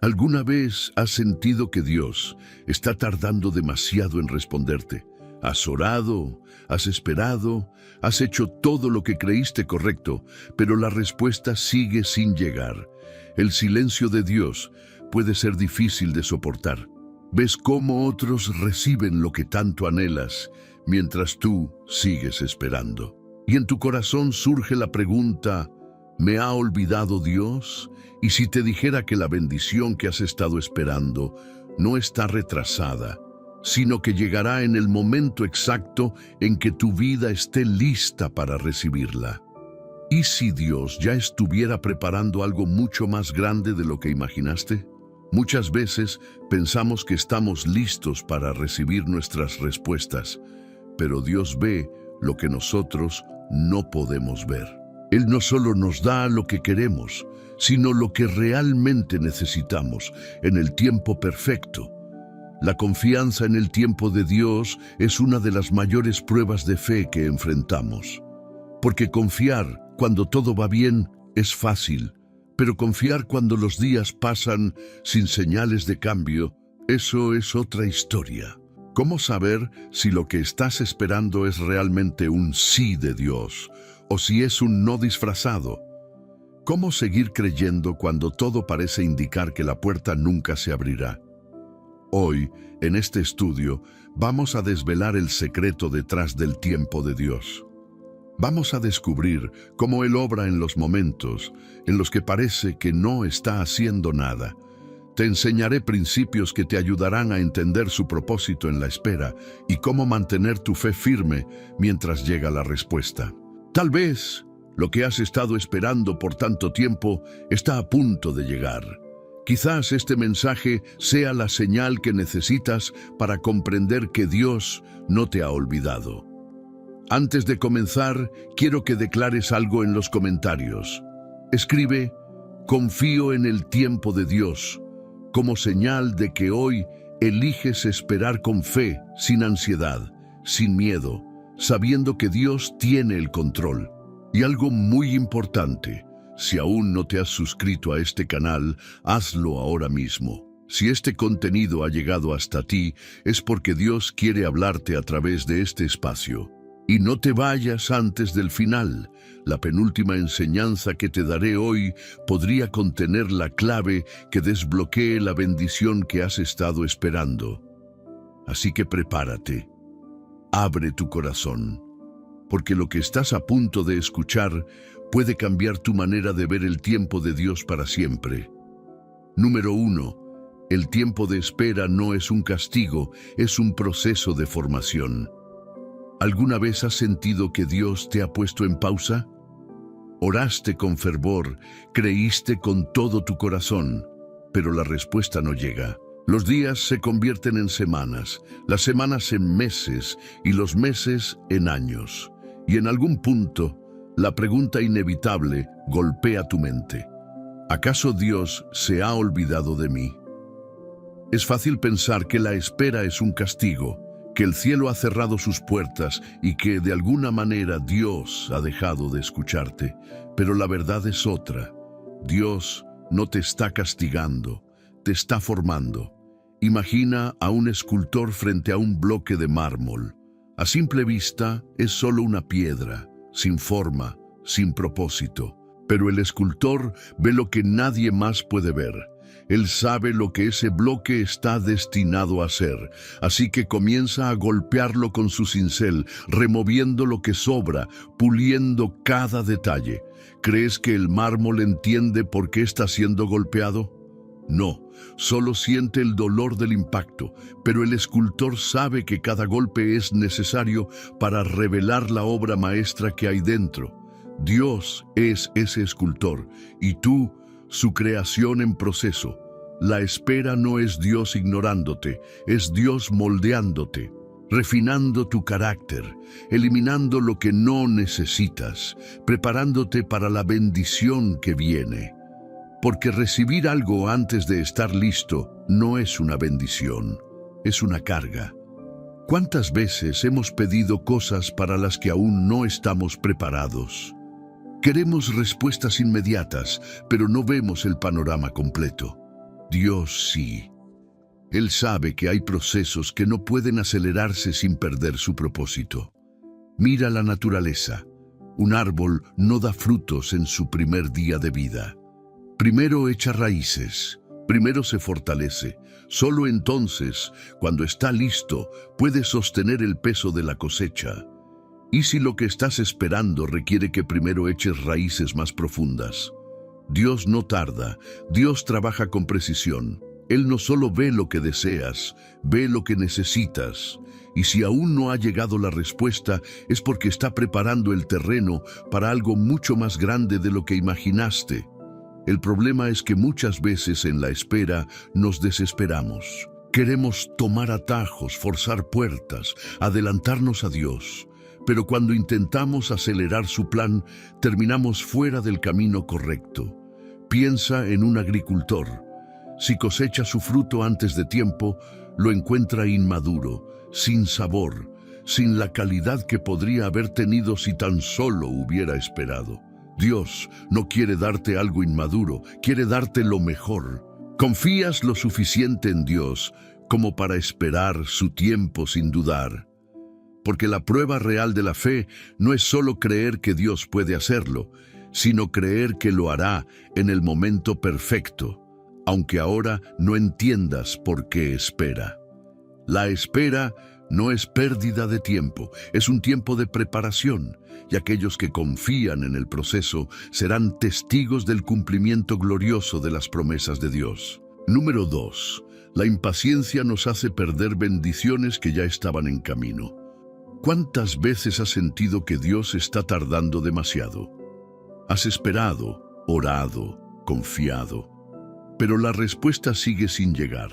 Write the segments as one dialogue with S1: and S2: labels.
S1: ¿Alguna vez has sentido que Dios está tardando demasiado en responderte? Has orado, has esperado, has hecho todo lo que creíste correcto, pero la respuesta sigue sin llegar. El silencio de Dios puede ser difícil de soportar. Ves cómo otros reciben lo que tanto anhelas, mientras tú sigues esperando. Y en tu corazón surge la pregunta: ¿me ha olvidado Dios? Y si te dijera que la bendición que has estado esperando no está retrasada, sino que llegará en el momento exacto en que tu vida esté lista para recibirla. ¿Y si Dios ya estuviera preparando algo mucho más grande de lo que imaginaste? Muchas veces pensamos que estamos listos para recibir nuestras respuestas, pero Dios ve lo que nosotros no podemos ver. Él no solo nos da lo que queremos, sino lo que realmente necesitamos en el tiempo perfecto. La confianza en el tiempo de Dios es una de las mayores pruebas de fe que enfrentamos. Porque confiar cuando todo va bien es fácil, pero confiar cuando los días pasan sin señales de cambio, eso es otra historia. ¿Cómo saber si lo que estás esperando es realmente un sí de Dios o si es un no disfrazado? ¿Cómo seguir creyendo cuando todo parece indicar que la puerta nunca se abrirá? Hoy, en este estudio, vamos a desvelar el secreto detrás del tiempo de Dios. Vamos a descubrir cómo Él obra en los momentos en los que parece que no está haciendo nada. Te enseñaré principios que te ayudarán a entender su propósito en la espera y cómo mantener tu fe firme mientras llega la respuesta. Tal vez lo que has estado esperando por tanto tiempo está a punto de llegar. Quizás este mensaje sea la señal que necesitas para comprender que Dios no te ha olvidado. Antes de comenzar, quiero que declares algo en los comentarios. Escribe: confío en el tiempo de Dios, como señal de que hoy eliges esperar con fe, sin ansiedad, sin miedo, sabiendo que Dios tiene el control. Y algo muy importante: si aún no te has suscrito a este canal, hazlo ahora mismo. Si este contenido ha llegado hasta ti, es porque Dios quiere hablarte a través de este espacio. Y no te vayas antes del final. La penúltima enseñanza que te daré hoy podría contener la clave que desbloquee la bendición que has estado esperando. Así que prepárate. Abre tu corazón, porque lo que estás a punto de escuchar puede cambiar tu manera de ver el tiempo de Dios para siempre. Número 1. El tiempo de espera no es un castigo, es un proceso de formación. ¿Alguna vez has sentido que Dios te ha puesto en pausa? Oraste con fervor, creíste con todo tu corazón, pero la respuesta no llega. Los días se convierten en semanas, las semanas en meses y los meses en años. Y en algún punto, la pregunta inevitable golpea tu mente: ¿acaso Dios se ha olvidado de mí? Es fácil pensar que la espera es un castigo, que el cielo ha cerrado sus puertas y que de alguna manera Dios ha dejado de escucharte. Pero la verdad es otra. Dios no te está castigando, te está formando. Imagina a un escultor frente a un bloque de mármol. A simple vista es solo una piedra, sin forma, sin propósito. Pero el escultor ve lo que nadie más puede ver. Él sabe lo que ese bloque está destinado a ser, así que comienza a golpearlo con su cincel, removiendo lo que sobra, puliendo cada detalle. ¿Crees que el mármol entiende por qué está siendo golpeado? No, solo siente el dolor del impacto, pero el escultor sabe que cada golpe es necesario para revelar la obra maestra que hay dentro. Dios es ese escultor, y tú, su creación en proceso. La espera no es Dios ignorándote, es Dios moldeándote, refinando tu carácter, eliminando lo que no necesitas, preparándote para la bendición que viene. Porque recibir algo antes de estar listo no es una bendición, es una carga. ¿Cuántas veces hemos pedido cosas para las que aún no estamos preparados? Queremos respuestas inmediatas, pero no vemos el panorama completo. Dios sí. Él sabe que hay procesos que no pueden acelerarse sin perder su propósito. Mira la naturaleza. Un árbol no da frutos en su primer día de vida. Primero echa raíces, primero se fortalece. Solo entonces, cuando está listo, puede sostener el peso de la cosecha. ¿Y si lo que estás esperando requiere que primero eches raíces más profundas? Dios no tarda, Dios trabaja con precisión. Él no solo ve lo que deseas, ve lo que necesitas. Y si aún no ha llegado la respuesta, es porque está preparando el terreno para algo mucho más grande de lo que imaginaste. El problema es que muchas veces en la espera nos desesperamos. Queremos tomar atajos, forzar puertas, adelantarnos a Dios. Pero cuando intentamos acelerar su plan, terminamos fuera del camino correcto. Piensa en un agricultor. Si cosecha su fruto antes de tiempo, lo encuentra inmaduro, sin sabor, sin la calidad que podría haber tenido si tan solo hubiera esperado. Dios no quiere darte algo inmaduro, quiere darte lo mejor. ¿Confías lo suficiente en Dios como para esperar su tiempo sin dudar? Porque la prueba real de la fe no es solo creer que Dios puede hacerlo, sino creer que lo hará en el momento perfecto, aunque ahora no entiendas por qué espera. La espera no es pérdida de tiempo, es un tiempo de preparación, y aquellos que confían en el proceso serán testigos del cumplimiento glorioso de las promesas de Dios. Número 2. La impaciencia nos hace perder bendiciones que ya estaban en camino. ¿Cuántas veces has sentido que Dios está tardando demasiado? Has esperado, orado, confiado, pero la respuesta sigue sin llegar.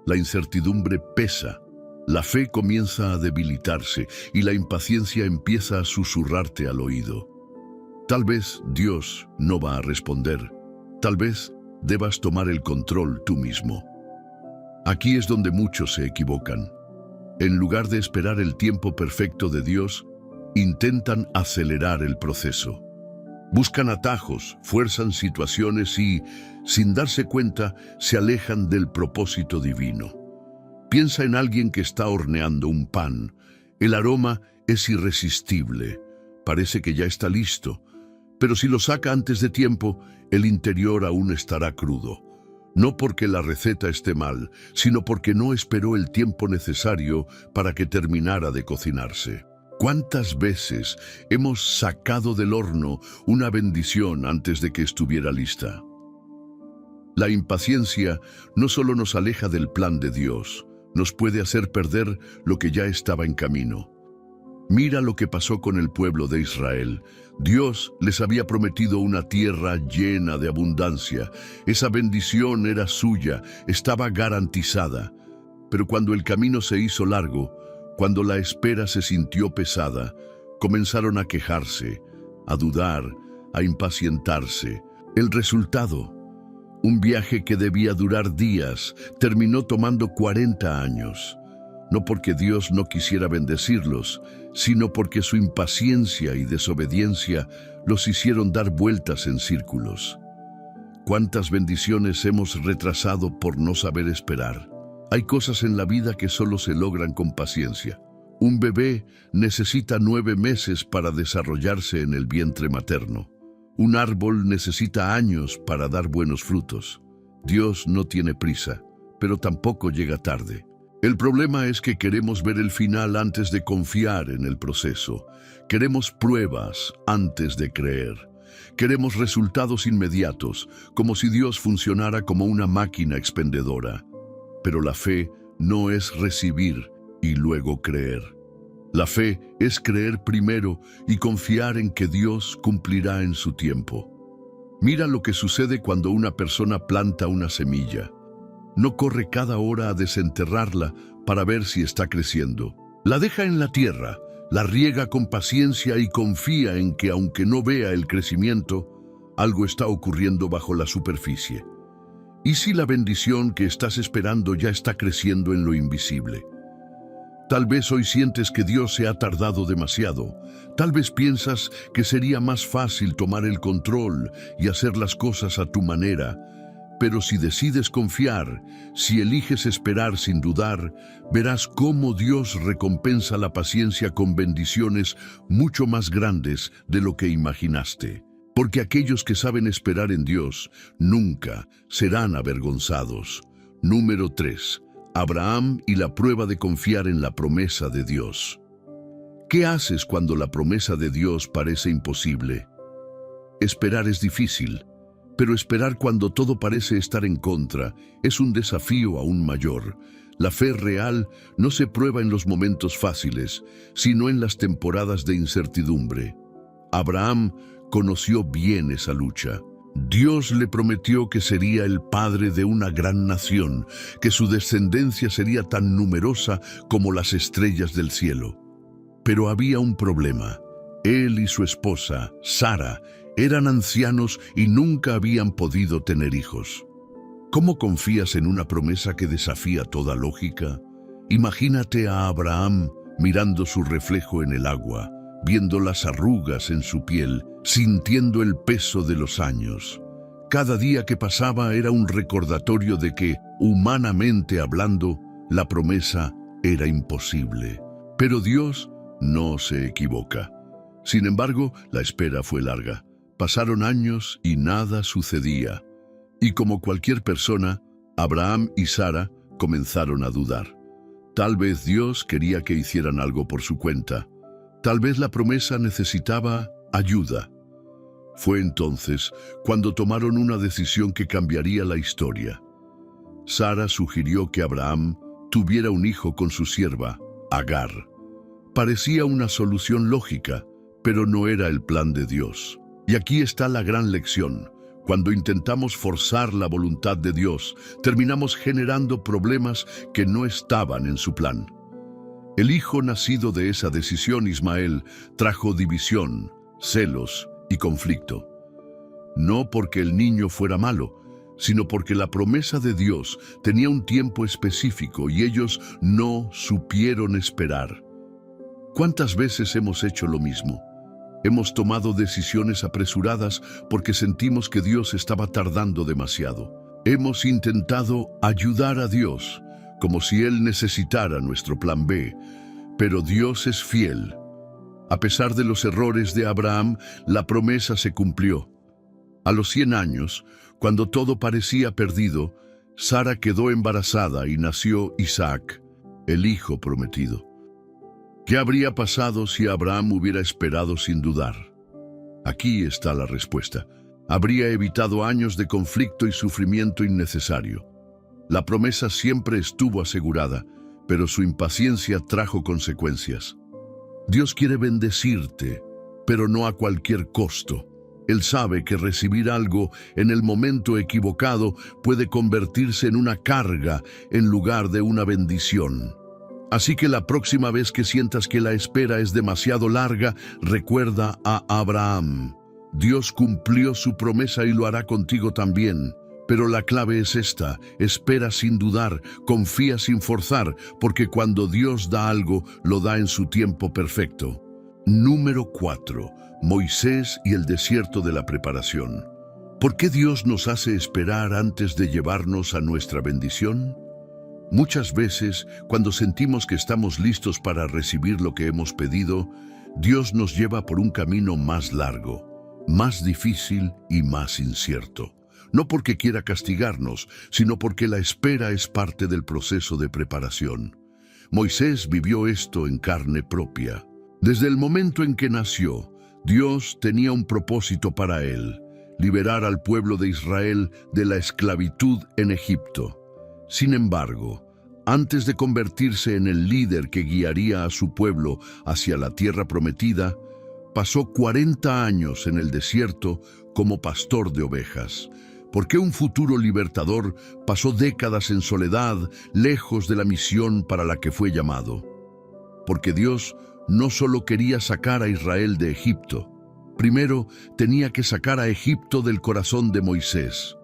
S1: La incertidumbre pesa, la fe comienza a debilitarse y la impaciencia empieza a susurrarte al oído. Tal vez Dios no va a responder, tal vez debas tomar el control tú mismo. Aquí es donde muchos se equivocan. En lugar de esperar el tiempo perfecto de Dios, intentan acelerar el proceso. Buscan atajos, fuerzan situaciones y, sin darse cuenta, se alejan del propósito divino. Piensa en alguien que está horneando un pan. El aroma es irresistible. Parece que ya está listo. Pero si lo saca antes de tiempo, el interior aún estará crudo. No porque la receta esté mal, sino porque no esperó el tiempo necesario para que terminara de cocinarse. ¿Cuántas veces hemos sacado del horno una bendición antes de que estuviera lista? La impaciencia no solo nos aleja del plan de Dios, nos puede hacer perder lo que ya estaba en camino. Mira lo que pasó con el pueblo de Israel. Dios les había prometido una tierra llena de abundancia. Esa bendición era suya, estaba garantizada. Pero cuando el camino se hizo largo, cuando la espera se sintió pesada, comenzaron a quejarse, a dudar, a impacientarse. El resultado, un viaje que debía durar días, terminó tomando 40 años. No porque Dios no quisiera bendecirlos, sino porque su impaciencia y desobediencia los hicieron dar vueltas en círculos. ¿Cuántas bendiciones hemos retrasado por no saber esperar? Hay cosas en la vida que solo se logran con paciencia. Un bebé necesita 9 meses para desarrollarse en el vientre materno. Un árbol necesita años para dar buenos frutos. Dios no tiene prisa, pero tampoco llega tarde. El problema es que queremos ver el final antes de confiar en el proceso. Queremos pruebas antes de creer. Queremos resultados inmediatos, como si Dios funcionara como una máquina expendedora. Pero la fe no es recibir y luego creer. La fe es creer primero y confiar en que Dios cumplirá en su tiempo. Mira lo que sucede cuando una persona planta una semilla. No corre cada hora a desenterrarla para ver si está creciendo. La deja en la tierra, la riega con paciencia y confía en que aunque no vea el crecimiento, algo está ocurriendo bajo la superficie. ¿Y si la bendición que estás esperando ya está creciendo en lo invisible? Tal vez hoy sientes que Dios se ha tardado demasiado. Tal vez piensas que sería más fácil tomar el control y hacer las cosas a tu manera. Pero si decides confiar, si eliges esperar sin dudar, verás cómo Dios recompensa la paciencia con bendiciones mucho más grandes de lo que imaginaste. Porque aquellos que saben esperar en Dios nunca serán avergonzados. Número 3. Abraham y la prueba de confiar en la promesa de Dios. ¿Qué haces cuando la promesa de Dios parece imposible? Esperar es difícil, pero esperar cuando todo parece estar en contra es un desafío aún mayor. La fe real no se prueba en los momentos fáciles, sino en las temporadas de incertidumbre. Abraham conoció bien esa lucha. Dios le prometió que sería el padre de una gran nación, que su descendencia sería tan numerosa como las estrellas del cielo. Pero había un problema. Él y su esposa, Sara, eran ancianos y nunca habían podido tener hijos. ¿Cómo confías en una promesa que desafía toda lógica? Imagínate a Abraham mirando su reflejo en el agua, viendo las arrugas en su piel, sintiendo el peso de los años. Cada día que pasaba era un recordatorio de que, humanamente hablando, la promesa era imposible. Pero Dios no se equivoca. Sin embargo, la espera fue larga. Pasaron años y nada sucedía. Y como cualquier persona, Abraham y Sara comenzaron a dudar. Tal vez Dios quería que hicieran algo por su cuenta. Tal vez la promesa necesitaba ayuda. Fue entonces cuando tomaron una decisión que cambiaría la historia. Sara sugirió que Abraham tuviera un hijo con su sierva, Agar. Parecía una solución lógica, pero no era el plan de Dios. Y aquí está la gran lección. Cuando intentamos forzar la voluntad de Dios, terminamos generando problemas que no estaban en su plan. El hijo nacido de esa decisión, Ismael, trajo división, celos y conflicto. No porque el niño fuera malo, sino porque la promesa de Dios tenía un tiempo específico y ellos no supieron esperar. ¿Cuántas veces hemos hecho lo mismo? Hemos tomado decisiones apresuradas porque sentimos que Dios estaba tardando demasiado. Hemos intentado ayudar a Dios, como si Él necesitara nuestro plan B, pero Dios es fiel. A pesar de los errores de Abraham, la promesa se cumplió. A los 100 años, cuando todo parecía perdido, Sara quedó embarazada y nació Isaac, el hijo prometido. ¿Qué habría pasado si Abraham hubiera esperado sin dudar? Aquí está la respuesta. Habría evitado años de conflicto y sufrimiento innecesario. La promesa siempre estuvo asegurada, pero su impaciencia trajo consecuencias. Dios quiere bendecirte, pero no a cualquier costo. Él sabe que recibir algo en el momento equivocado puede convertirse en una carga en lugar de una bendición. Así que la próxima vez que sientas que la espera es demasiado larga, recuerda a Abraham. Dios cumplió su promesa y lo hará contigo también. Pero la clave es esta: espera sin dudar, confía sin forzar, porque cuando Dios da algo, lo da en su tiempo perfecto. Número 4. Moisés y el desierto de la preparación. ¿Por qué Dios nos hace esperar antes de llevarnos a nuestra bendición? Muchas veces, cuando sentimos que estamos listos para recibir lo que hemos pedido, Dios nos lleva por un camino más largo, más difícil y más incierto. No porque quiera castigarnos, sino porque la espera es parte del proceso de preparación. Moisés vivió esto en carne propia. Desde el momento en que nació, Dios tenía un propósito para él: liberar al pueblo de Israel de la esclavitud en Egipto. Sin embargo, antes de convertirse en el líder que guiaría a su pueblo hacia la tierra prometida, pasó 40 años en el desierto como pastor de ovejas. Porque un futuro libertador pasó décadas en soledad, lejos de la misión para la que fue llamado. Porque Dios no solo quería sacar a Israel de Egipto, primero tenía que sacar a Egipto del corazón de Moisés.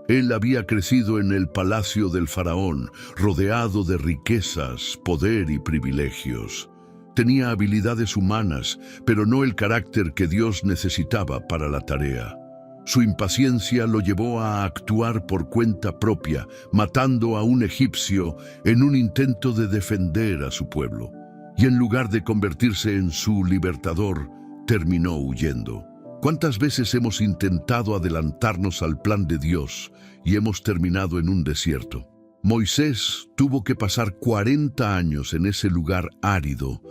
S1: Él había crecido en el palacio del faraón, rodeado de riquezas, poder y privilegios. Tenía habilidades humanas, pero no el carácter que Dios necesitaba para la tarea. Su impaciencia lo llevó a actuar por cuenta propia, matando a un egipcio en un intento de defender a su pueblo. Y en lugar de convertirse en su libertador, terminó huyendo. ¿Cuántas veces hemos intentado adelantarnos al plan de Dios y hemos terminado en un desierto? Moisés tuvo que pasar 40 años en ese lugar árido,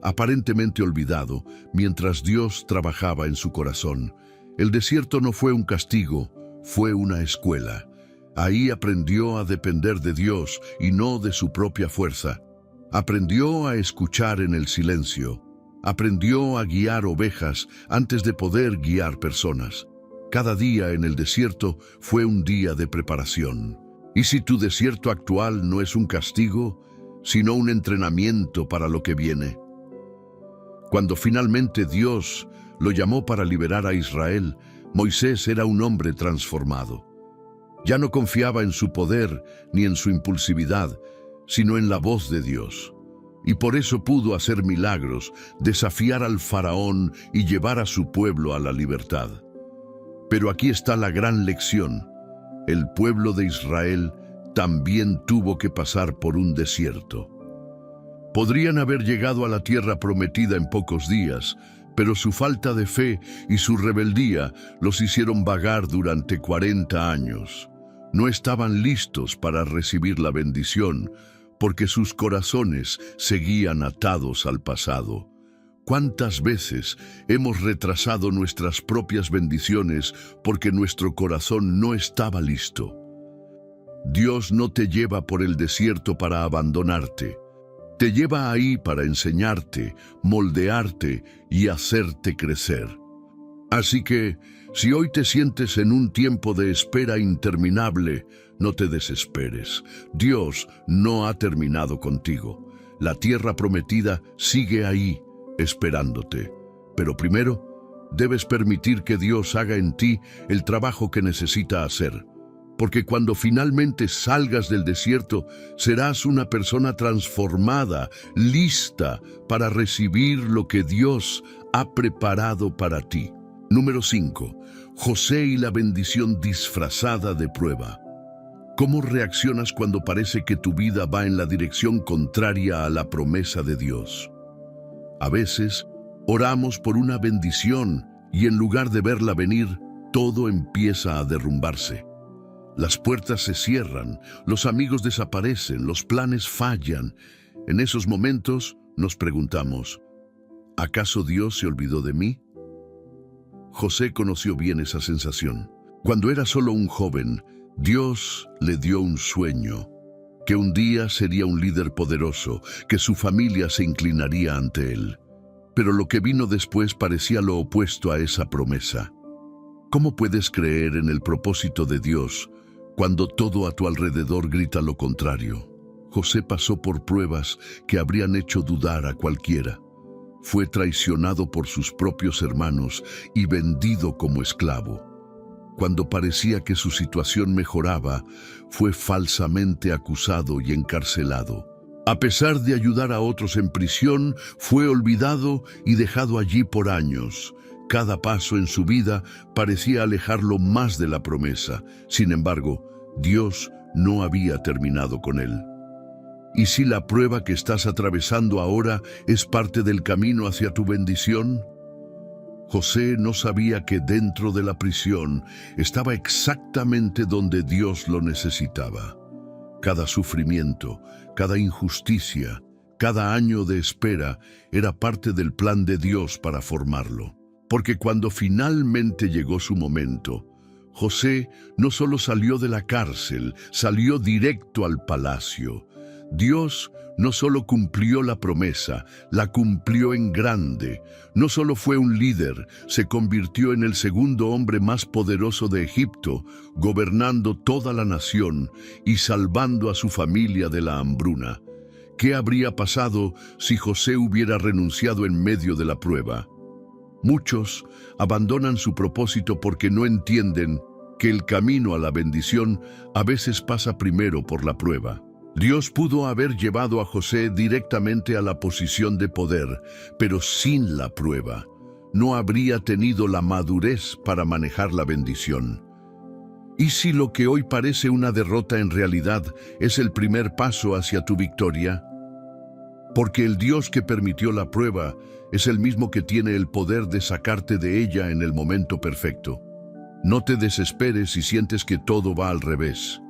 S1: aparentemente olvidado, mientras Dios trabajaba en su corazón. El desierto no fue un castigo, fue una escuela. Ahí aprendió a depender de Dios y no de su propia fuerza. Aprendió a escuchar en el silencio. Aprendió a guiar ovejas antes de poder guiar personas. Cada día en el desierto fue un día de preparación. ¿Y si tu desierto actual no es un castigo, sino un entrenamiento para lo que viene? Cuando finalmente Dios lo llamó para liberar a Israel, Moisés era un hombre transformado. Ya no confiaba en su poder ni en su impulsividad, sino en la voz de Dios. Y por eso pudo hacer milagros, desafiar al faraón y llevar a su pueblo a la libertad. Pero aquí está la gran lección. El pueblo de Israel también tuvo que pasar por un desierto. Podrían haber llegado a la tierra prometida en pocos días, pero su falta de fe y su rebeldía los hicieron vagar durante 40 años. No estaban listos para recibir la bendición, porque sus corazones seguían atados al pasado. ¿Cuántas veces hemos retrasado nuestras propias bendiciones porque nuestro corazón no estaba listo? Dios no te lleva por el desierto para abandonarte. Te lleva ahí para enseñarte, moldearte y hacerte crecer. Así que, si hoy te sientes en un tiempo de espera interminable, no te desesperes. Dios no ha terminado contigo. La tierra prometida sigue ahí, esperándote. Pero primero, debes permitir que Dios haga en ti el trabajo que necesita hacer. Porque cuando finalmente salgas del desierto, serás una persona transformada, lista para recibir lo que Dios ha preparado para ti. Número 5. José y la bendición disfrazada de prueba. ¿Cómo reaccionas cuando parece que tu vida va en la dirección contraria a la promesa de Dios? A veces, oramos por una bendición y en lugar de verla venir, todo empieza a derrumbarse. Las puertas se cierran, los amigos desaparecen, los planes fallan. En esos momentos nos preguntamos, ¿acaso Dios se olvidó de mí? José conoció bien esa sensación. Cuando era solo un joven, Dios le dio un sueño, que un día sería un líder poderoso, que su familia se inclinaría ante él. Pero lo que vino después parecía lo opuesto a esa promesa. ¿Cómo puedes creer en el propósito de Dios cuando todo a tu alrededor grita lo contrario? José pasó por pruebas que habrían hecho dudar a cualquiera. Fue traicionado por sus propios hermanos y vendido como esclavo. Cuando parecía que su situación mejoraba, fue falsamente acusado y encarcelado. A pesar de ayudar a otros en prisión, fue olvidado y dejado allí por años. Cada paso en su vida parecía alejarlo más de la promesa. Sin embargo, Dios no había terminado con él. ¿Y si la prueba que estás atravesando ahora es parte del camino hacia tu bendición? José no sabía que dentro de la prisión estaba exactamente donde Dios lo necesitaba. Cada sufrimiento, cada injusticia, cada año de espera era parte del plan de Dios para formarlo. Porque cuando finalmente llegó su momento, José no solo salió de la cárcel, salió directo al palacio. Dios no solo cumplió la promesa, la cumplió en grande. No solo fue un líder, se convirtió en el segundo hombre más poderoso de Egipto, gobernando toda la nación y salvando a su familia de la hambruna. ¿Qué habría pasado si José hubiera renunciado en medio de la prueba? Muchos abandonan su propósito porque no entienden que el camino a la bendición a veces pasa primero por la prueba. Dios pudo haber llevado a José directamente a la posición de poder, pero sin la prueba. no habría tenido la madurez para manejar la bendición. ¿Y si lo que hoy parece una derrota en realidad es el primer paso hacia tu victoria? Porque el Dios que permitió la prueba es el mismo que tiene el poder de sacarte de ella en el momento perfecto. No te desesperes si sientes que todo va al revés.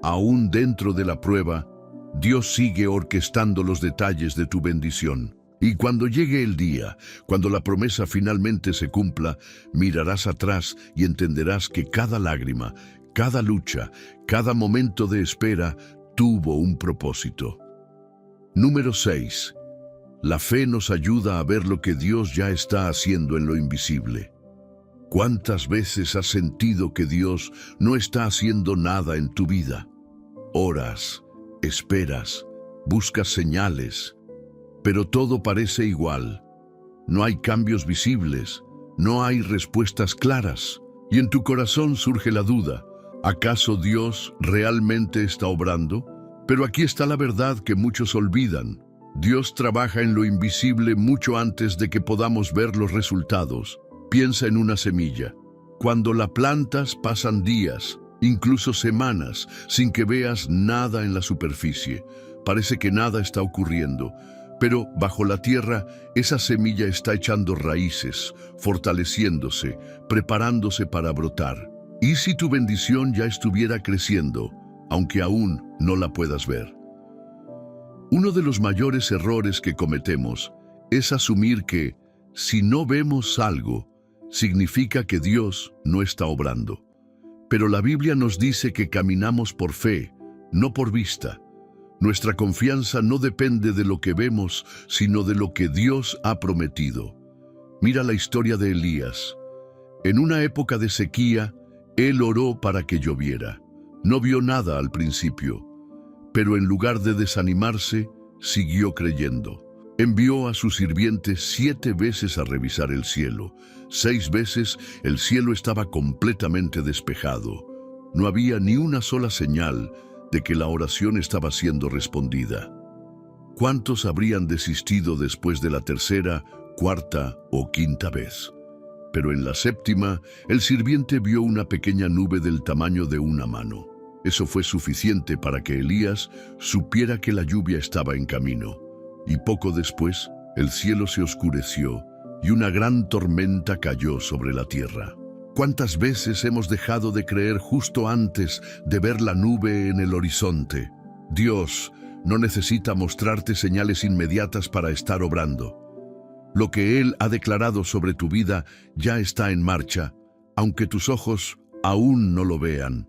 S1: Aún dentro de la prueba, Dios sigue orquestando los detalles de tu bendición. Y cuando llegue el día, cuando la promesa finalmente se cumpla, mirarás atrás y entenderás que cada lágrima, cada lucha, cada momento de espera tuvo un propósito. Número 6. La fe nos ayuda a ver lo que Dios ya está haciendo en lo invisible. ¿Cuántas veces has sentido que Dios no está haciendo nada en tu vida? Oras, esperas, buscas señales, pero todo parece igual. No hay cambios visibles, no hay respuestas claras, y en tu corazón surge la duda: ¿acaso Dios realmente está obrando? Pero aquí está la verdad que muchos olvidan. Dios trabaja en lo invisible mucho antes de que podamos ver los resultados. Piensa en una semilla. Cuando la plantas pasan días, incluso semanas, sin que veas nada en la superficie. Parece que nada está ocurriendo, pero bajo la tierra esa semilla está echando raíces, fortaleciéndose, preparándose para brotar. ¿Y si tu bendición ya estuviera creciendo, aunque aún no la puedas ver? Uno de los mayores errores que cometemos es asumir que, si no vemos algo, significa que Dios no está obrando. Pero la Biblia nos dice que caminamos por fe, no por vista. Nuestra confianza no depende de lo que vemos, sino de lo que Dios ha prometido. Mira la historia de Elías. En una época de sequía, él oró para que lloviera. No vio nada al principio, pero en lugar de desanimarse, siguió creyendo. Envió a sus sirvientes 7 veces a revisar el cielo. 6 veces el cielo estaba completamente despejado. No había ni una sola señal de que la oración estaba siendo respondida. ¿Cuántos habrían desistido después de la tercera, cuarta o quinta vez? Pero en la séptima, el sirviente vio una pequeña nube del tamaño de una mano. Eso fue suficiente para que Elías supiera que la lluvia estaba en camino. Y poco después, el cielo se oscureció y una gran tormenta cayó sobre la tierra. ¿Cuántas veces hemos dejado de creer justo antes de ver la nube en el horizonte? Dios no necesita mostrarte señales inmediatas para estar obrando. Lo que Él ha declarado sobre tu vida ya está en marcha, aunque tus ojos aún no lo vean.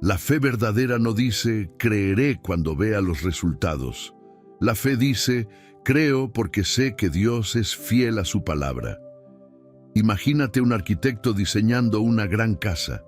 S1: La fe verdadera no dice, creeré cuando vea los resultados. La fe dice, creo porque sé que Dios es fiel a su palabra. Imagínate un arquitecto diseñando una gran casa.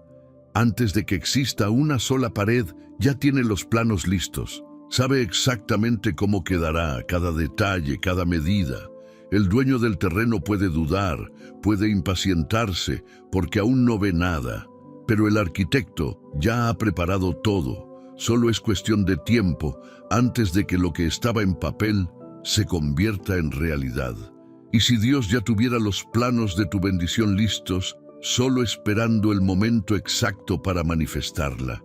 S1: Antes de que exista una sola pared, ya tiene los planos listos. Sabe exactamente cómo quedará, cada detalle, cada medida. El dueño del terreno puede dudar, puede impacientarse, porque aún no ve nada. Pero el arquitecto ya ha preparado todo. Solo es cuestión de tiempo antes de que lo que estaba en papel se convierta en realidad. Y si Dios ya tuviera los planos de tu bendición listos, solo esperando el momento exacto para manifestarla.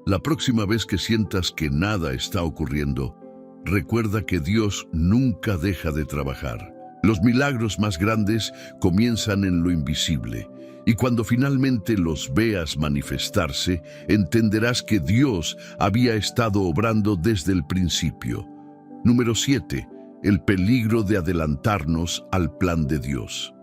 S1: La próxima vez que sientas que nada está ocurriendo, recuerda que Dios nunca deja de trabajar. Los milagros más grandes comienzan en lo invisible. Y cuando finalmente los veas manifestarse, entenderás que Dios había estado obrando desde el principio. Número 7. El peligro de adelantarnos al plan de Dios.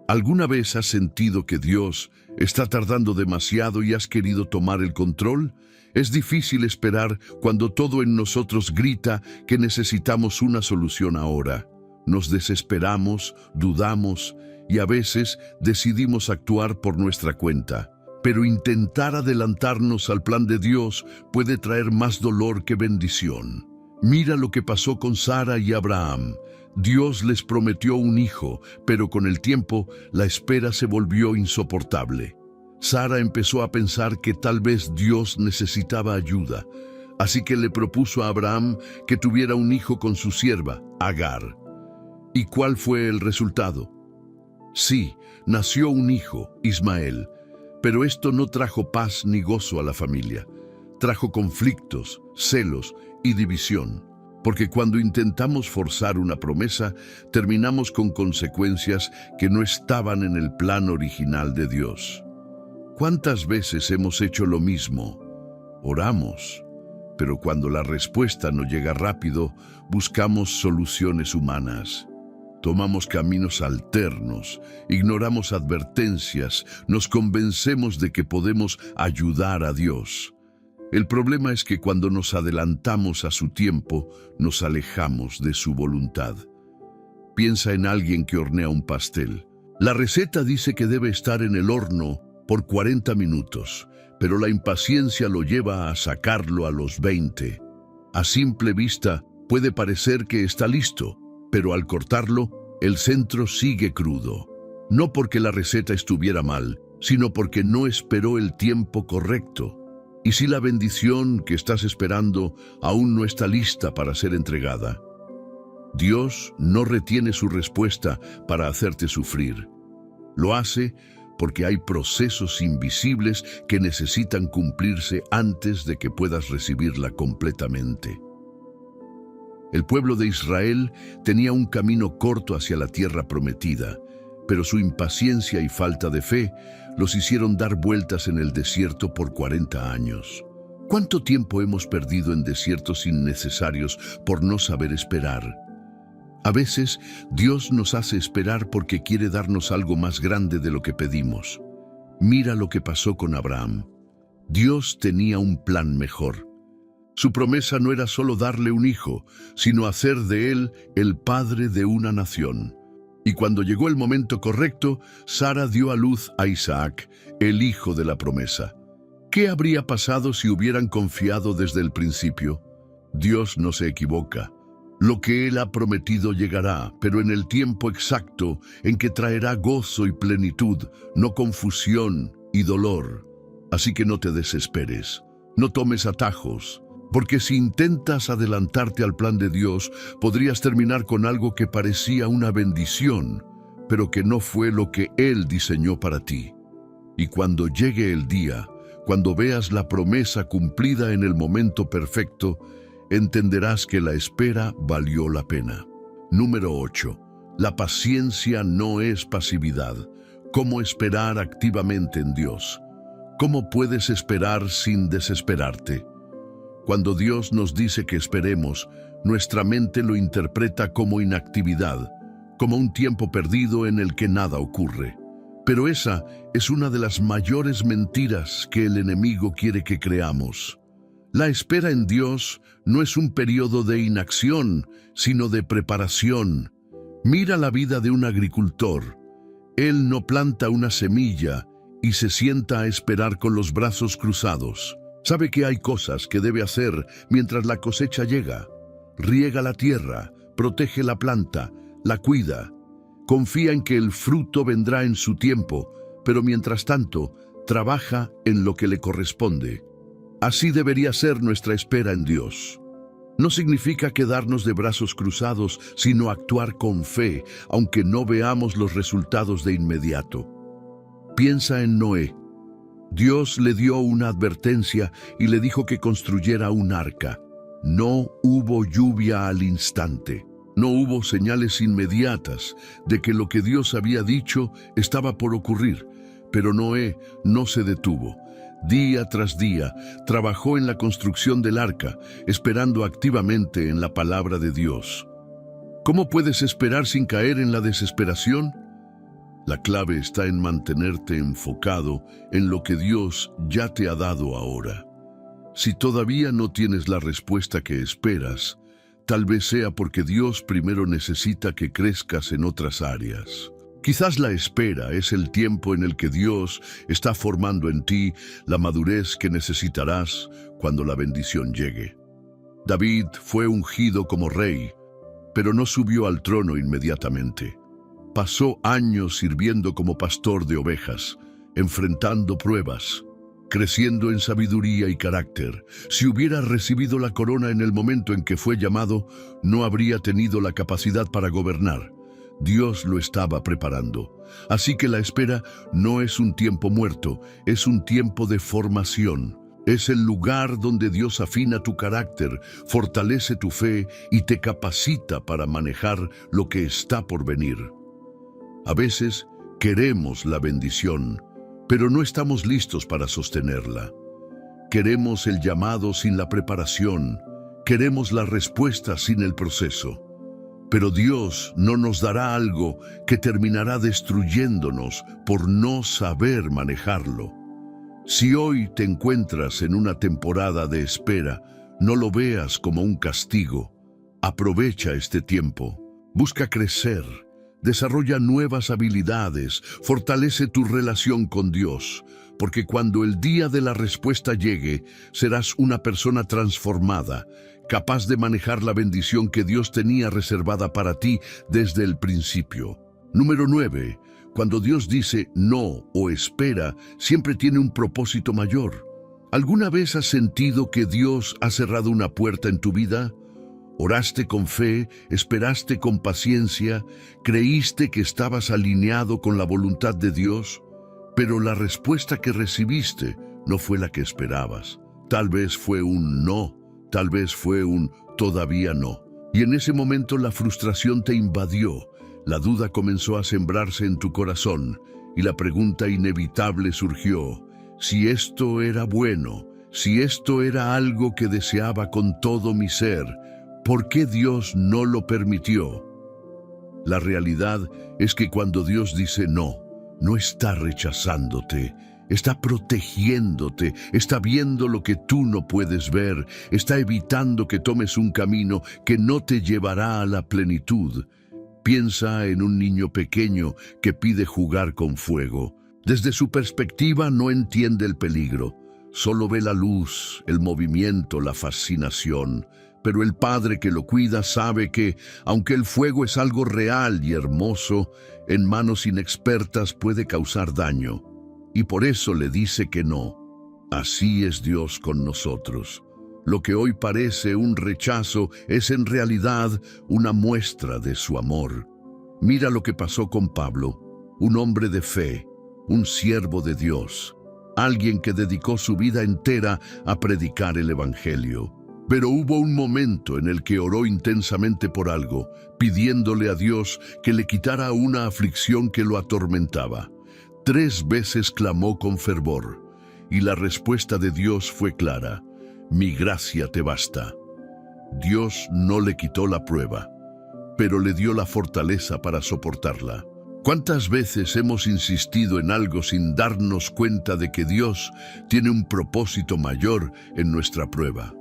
S1: ¿Alguna vez has sentido que Dios está tardando demasiado y has querido tomar el control? Es difícil esperar cuando todo en nosotros grita que necesitamos una solución ahora. Nos desesperamos, dudamos y a veces decidimos actuar por nuestra cuenta. Pero intentar adelantarnos al plan de Dios puede traer más dolor que bendición. Mira lo que pasó con Sara y Abraham. Dios les prometió un hijo, pero con el tiempo la espera se volvió insoportable. Sara empezó a pensar que tal vez Dios necesitaba ayuda, así que le propuso a Abraham que tuviera un hijo con su sierva, Agar. ¿Y cuál fue el resultado? Sí, nació un hijo, Ismael, pero esto no trajo paz ni gozo a la familia. Trajo conflictos, celos y división. Porque cuando intentamos forzar una promesa, terminamos con consecuencias que no estaban en el plan original de Dios. ¿Cuántas veces hemos hecho lo mismo? Oramos, pero cuando la respuesta no llega rápido, buscamos soluciones humanas. Tomamos caminos alternos, ignoramos advertencias, nos convencemos de que podemos ayudar a Dios. El problema es que cuando nos adelantamos a su tiempo, nos alejamos de su voluntad. Piensa en alguien que hornea un pastel. La receta dice que debe estar en el horno por 40 minutos, pero la impaciencia lo lleva a sacarlo a los 20. A simple vista, puede parecer que está listo, pero al cortarlo, el centro sigue crudo. No porque la receta estuviera mal, sino porque no esperó el tiempo correcto. Y si la bendición que estás esperando aún no está lista para ser entregada, Dios no retiene su respuesta para hacerte sufrir. Lo hace porque hay procesos invisibles que necesitan cumplirse antes de que puedas recibirla completamente. El pueblo de Israel tenía un camino corto hacia la tierra prometida, pero su impaciencia y falta de fe los hicieron dar vueltas en el desierto por 40 años. ¿Cuánto tiempo hemos perdido en desiertos innecesarios por no saber esperar? A veces, Dios nos hace esperar porque quiere darnos algo más grande de lo que pedimos. Mira lo que pasó con Abraham. Dios tenía un plan mejor. Su promesa no era solo darle un hijo, sino hacer de él el padre de una nación. Y cuando llegó el momento correcto, Sara dio a luz a Isaac, el hijo de la promesa. ¿Qué habría pasado si hubieran confiado desde el principio? Dios no se equivoca. Lo que Él ha prometido llegará, pero en el tiempo exacto en que traerá gozo y plenitud, no confusión y dolor. Así que no te desesperes, no tomes atajos, porque si intentas adelantarte al plan de Dios, podrías terminar con algo que parecía una bendición, pero que no fue lo que Él diseñó para ti. Y cuando llegue el día, cuando veas la promesa cumplida en el momento perfecto, entenderás que la espera valió la pena. Número 8. La paciencia no es pasividad. ¿Cómo esperar activamente en Dios? ¿Cómo puedes esperar sin desesperarte? Cuando Dios nos dice que esperemos, nuestra mente lo interpreta como inactividad, como un tiempo perdido en el que nada ocurre. Pero esa es una de las mayores mentiras que el enemigo quiere que creamos. La espera en Dios no es un periodo de inacción, sino de preparación. Mira la vida de un agricultor. Él no planta una semilla y se sienta a esperar con los brazos cruzados. Sabe que hay cosas que debe hacer mientras la cosecha llega. Riega la tierra, protege la planta, la cuida. Confía en que el fruto vendrá en su tiempo, pero mientras tanto, trabaja en lo que le corresponde. Así debería ser nuestra espera en Dios. No significa quedarnos de brazos cruzados, sino actuar con fe, aunque no veamos los resultados de inmediato. Piensa en Noé. Dios le dio una advertencia y le dijo que construyera un arca. No hubo lluvia al instante. No hubo señales inmediatas de que lo que Dios había dicho estaba por ocurrir, pero Noé no se detuvo. Día tras día, trabajó en la construcción del arca, esperando activamente en la palabra de Dios. ¿Cómo puedes esperar sin caer en la desesperación? La clave está en mantenerte enfocado en lo que Dios ya te ha dado ahora. Si todavía no tienes la respuesta que esperas, tal vez sea porque Dios primero necesita que crezcas en otras áreas. Quizás la espera es el tiempo en el que Dios está formando en ti la madurez que necesitarás cuando la bendición llegue. David fue ungido como rey, pero no subió al trono inmediatamente. Pasó años sirviendo como pastor de ovejas, enfrentando pruebas, creciendo en sabiduría y carácter. Si hubiera recibido la corona en el momento en que fue llamado, no habría tenido la capacidad para gobernar. Dios lo estaba preparando. Así que la espera no es un tiempo muerto, es un tiempo de formación. Es el lugar donde Dios afina tu carácter, fortalece tu fe y te capacita para manejar lo que está por venir. A veces queremos la bendición, pero no estamos listos para sostenerla. Queremos el llamado sin la preparación, queremos la respuesta sin el proceso. Pero Dios no nos dará algo que terminará destruyéndonos por no saber manejarlo. Si hoy te encuentras en una temporada de espera, no lo veas como un castigo. Aprovecha este tiempo. Busca crecer. Desarrolla nuevas habilidades. Fortalece tu relación con Dios. Porque cuando el día de la respuesta llegue, serás una persona transformada, capaz de manejar la bendición que Dios tenía reservada para ti desde el principio. Número 9. Cuando Dios dice no o espera, siempre tiene un propósito mayor. ¿Alguna vez has sentido que Dios ha cerrado una puerta en tu vida? Oraste con fe, esperaste con paciencia, creíste que estabas alineado con la voluntad de Dios, pero la respuesta que recibiste no fue la que esperabas. Tal vez fue un no, tal vez fue un todavía no. Y en ese momento la frustración te invadió. La duda comenzó a sembrarse en tu corazón y la pregunta inevitable surgió: si esto era bueno, si esto era algo que deseaba con todo mi ser, ¿por qué Dios no lo permitió? La realidad es que cuando Dios dice no, no está rechazándote, está protegiéndote, está viendo lo que tú no puedes ver, está evitando que tomes un camino que no te llevará a la plenitud. Piensa en un niño pequeño que pide jugar con fuego. Desde su perspectiva no entiende el peligro. Solo ve la luz, el movimiento, la fascinación. Pero el padre que lo cuida sabe que, aunque el fuego es algo real y hermoso, en manos inexpertas puede causar daño. Y por eso le dice que no. Así es Dios con nosotros. Lo que hoy parece un rechazo es en realidad una muestra de su amor. Mira lo que pasó con Pablo, un hombre de fe, un siervo de Dios, alguien que dedicó su vida entera a predicar el Evangelio. Pero hubo un momento en el que oró intensamente por algo, pidiéndole a Dios que le quitara una aflicción que lo atormentaba. 3 veces clamó con fervor, y la respuesta de Dios fue clara: mi gracia te basta. Dios no le quitó la prueba, pero le dio la fortaleza para soportarla. ¿Cuántas veces hemos insistido en algo sin darnos cuenta de que Dios tiene un propósito mayor en nuestra prueba?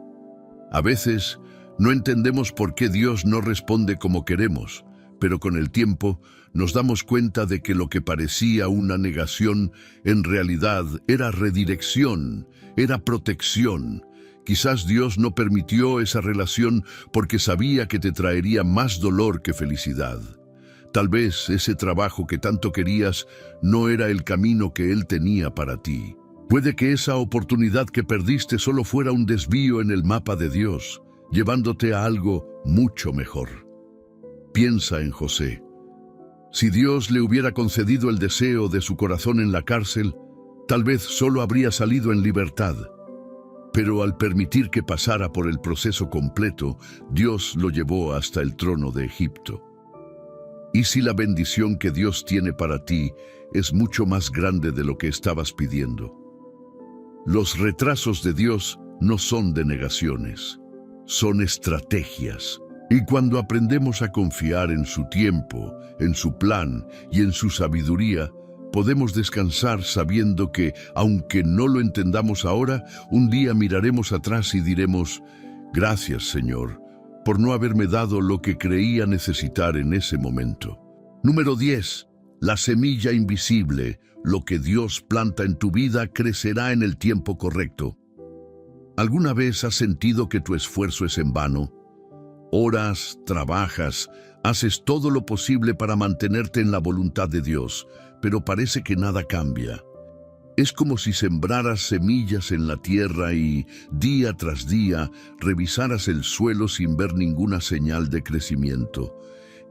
S1: A veces no entendemos por qué Dios no responde como queremos, pero con el tiempo nos damos cuenta de que lo que parecía una negación en realidad era redirección, era protección. Quizás Dios no permitió esa relación porque sabía que te traería más dolor que felicidad. Tal vez ese trabajo que tanto querías no era el camino que Él tenía para ti. Puede que esa oportunidad que perdiste solo fuera un desvío en el mapa de Dios, llevándote a algo mucho mejor. Piensa en José. Si Dios le hubiera concedido el deseo de su corazón en la cárcel, tal vez solo habría salido en libertad. Pero al permitir que pasara por el proceso completo, Dios lo llevó hasta el trono de Egipto. ¿Y si la bendición que Dios tiene para ti es mucho más grande de lo que estabas pidiendo? Los retrasos de Dios no son denegaciones, son estrategias. Y cuando aprendemos a confiar en su tiempo, en su plan y en su sabiduría, podemos descansar sabiendo que, aunque no lo entendamos ahora, un día miraremos atrás y diremos: gracias, Señor, por no haberme dado lo que creía necesitar en ese momento. Número 10. La semilla invisible, lo que Dios planta en tu vida, crecerá en el tiempo correcto. ¿Alguna vez has sentido que tu esfuerzo es en vano? Oras, trabajas, haces todo lo posible para mantenerte en la voluntad de Dios, pero parece que nada cambia. Es como si sembraras semillas en la tierra y, día tras día, revisaras el suelo sin ver ninguna señal de crecimiento.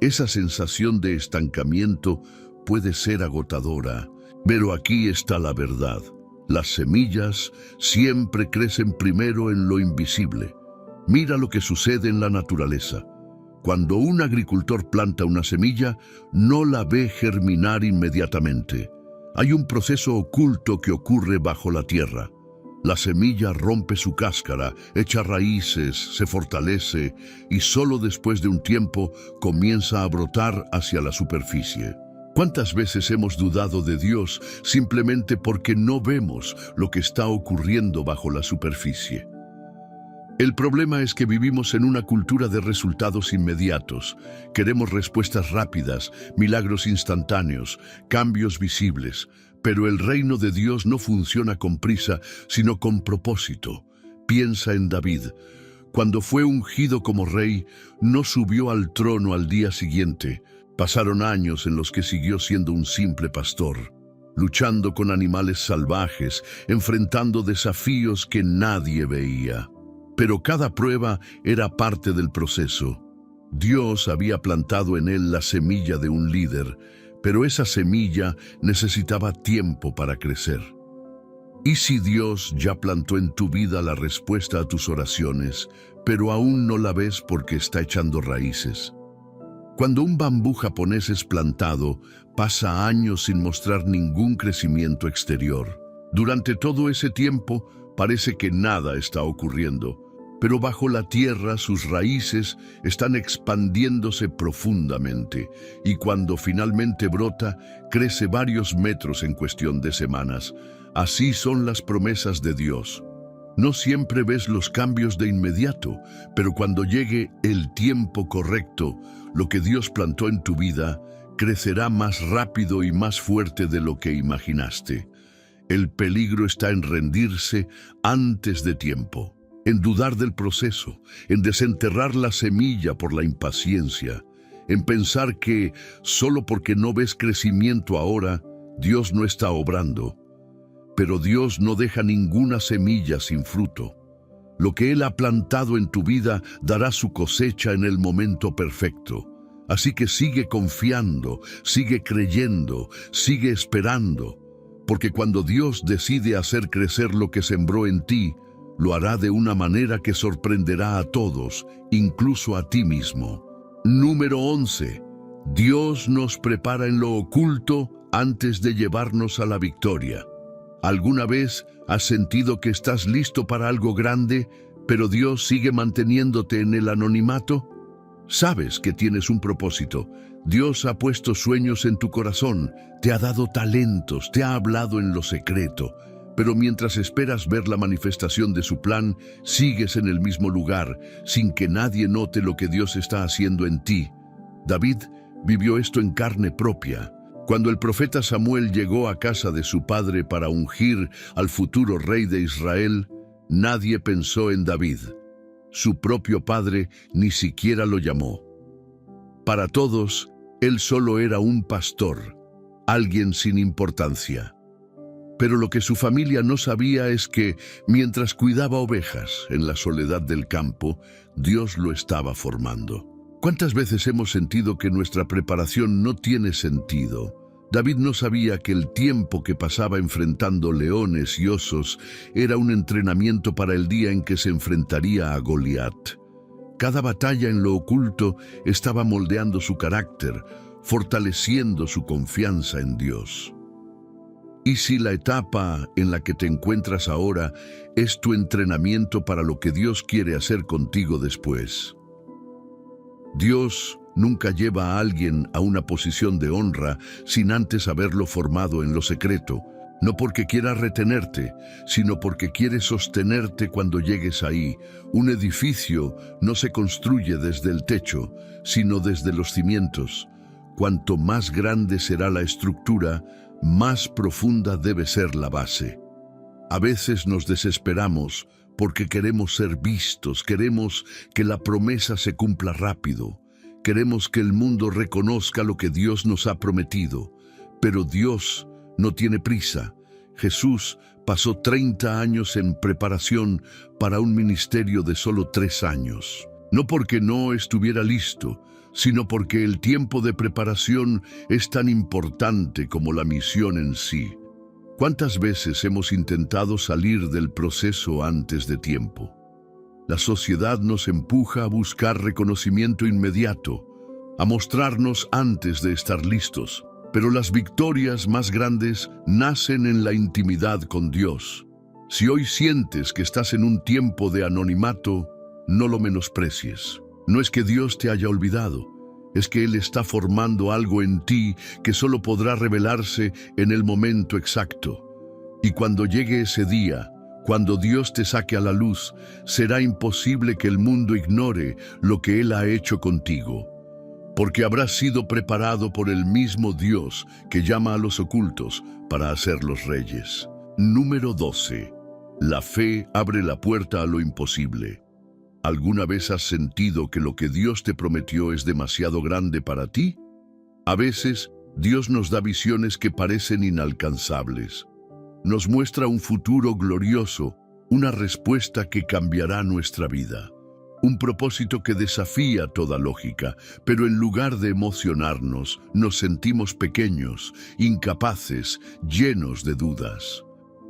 S1: Esa sensación de estancamiento puede ser agotadora, pero aquí está la verdad. Las semillas siempre crecen primero en lo invisible. Mira lo que sucede en la naturaleza. Cuando un agricultor planta una semilla, no la ve germinar inmediatamente. Hay un proceso oculto que ocurre bajo la tierra. La semilla rompe su cáscara, echa raíces, se fortalece y solo después de un tiempo comienza a brotar hacia la superficie. ¿Cuántas veces hemos dudado de Dios simplemente porque no vemos lo que está ocurriendo bajo la superficie? El problema es que vivimos en una cultura de resultados inmediatos. Queremos respuestas rápidas, milagros instantáneos, cambios visibles. Pero el reino de Dios no funciona con prisa, sino con propósito. Piensa en David. Cuando fue ungido como rey, no subió al trono al día siguiente. Pasaron años en los que siguió siendo un simple pastor, luchando con animales salvajes, enfrentando desafíos que nadie veía. Pero cada prueba era parte del proceso. Dios había plantado en él la semilla de un líder, pero esa semilla necesitaba tiempo para crecer. ¿Y si Dios ya plantó en tu vida la respuesta a tus oraciones, pero aún no la ves porque está echando raíces? Cuando un bambú japonés es plantado, pasa años sin mostrar ningún crecimiento exterior. Durante todo ese tiempo, parece que nada está ocurriendo, pero bajo la tierra sus raíces están expandiéndose profundamente y cuando finalmente brota, crece varios metros en cuestión de semanas. Así son las promesas de Dios. No siempre ves los cambios de inmediato, pero cuando llegue el tiempo correcto, lo que Dios plantó en tu vida crecerá más rápido y más fuerte de lo que imaginaste. El peligro está en rendirse antes de tiempo, en dudar del proceso, en desenterrar la semilla por la impaciencia, en pensar que solo porque no ves crecimiento ahora, Dios no está obrando. Pero Dios no deja ninguna semilla sin fruto. Lo que Él ha plantado en tu vida dará su cosecha en el momento perfecto. Así que sigue confiando, sigue creyendo, sigue esperando, porque cuando Dios decide hacer crecer lo que sembró en ti, lo hará de una manera que sorprenderá a todos, incluso a ti mismo. Número 11. Dios nos prepara en lo oculto antes de llevarnos a la victoria. ¿Alguna vez has sentido que estás listo para algo grande, pero Dios sigue manteniéndote en el anonimato? Sabes que tienes un propósito. Dios ha puesto sueños en tu corazón, te ha dado talentos, te ha hablado en lo secreto. Pero mientras esperas ver la manifestación de su plan, sigues en el mismo lugar, sin que nadie note lo que Dios está haciendo en ti. David vivió esto en carne propia. Cuando el profeta Samuel llegó a casa de su padre para ungir al futuro rey de Israel, nadie pensó en David. Su propio padre ni siquiera lo llamó. Para todos, él solo era un pastor, alguien sin importancia. Pero lo que su familia no sabía es que, mientras cuidaba ovejas en la soledad del campo, Dios lo estaba formando. ¿Cuántas veces hemos sentido que nuestra preparación no tiene sentido? David no sabía que el tiempo que pasaba enfrentando leones y osos era un entrenamiento para el día en que se enfrentaría a Goliat. Cada batalla en lo oculto estaba moldeando su carácter, fortaleciendo su confianza en Dios. ¿Y si la etapa en la que te encuentras ahora es tu entrenamiento para lo que Dios quiere hacer contigo después? Dios nunca lleva a alguien a una posición de honra sin antes haberlo formado en lo secreto, no porque quiera retenerte, sino porque quiere sostenerte cuando llegues ahí. Un edificio no se construye desde el techo, sino desde los cimientos. Cuanto más grande será la estructura, más profunda debe ser la base. A veces nos desesperamos porque queremos ser vistos, queremos que la promesa se cumpla rápido, queremos que el mundo reconozca lo que Dios nos ha prometido, pero Dios no tiene prisa. Jesús pasó 30 años en preparación para un ministerio de solo 3 años. no porque no estuviera listo, sino porque el tiempo de preparación es tan importante como la misión en sí. ¿Cuántas veces hemos intentado salir del proceso antes de tiempo? La sociedad nos empuja a buscar reconocimiento inmediato, a mostrarnos antes de estar listos, pero las victorias más grandes nacen en la intimidad con Dios. Si hoy sientes que estás en un tiempo de anonimato, no lo menosprecies. No es que Dios te haya olvidado, es que Él está formando algo en ti que solo podrá revelarse en el momento exacto. Y cuando llegue ese día, cuando Dios te saque a la luz, será imposible que el mundo ignore lo que Él ha hecho contigo, porque habrás sido preparado por el mismo Dios que llama a los ocultos para hacerlos reyes. Número 12. La fe abre la puerta a lo imposible. ¿Alguna vez has sentido que lo que Dios te prometió es demasiado grande para ti? A veces, Dios nos da visiones que parecen inalcanzables. Nos muestra un futuro glorioso, una respuesta que cambiará nuestra vida. Un propósito que desafía toda lógica, pero en lugar de emocionarnos, nos sentimos pequeños, incapaces, llenos de dudas.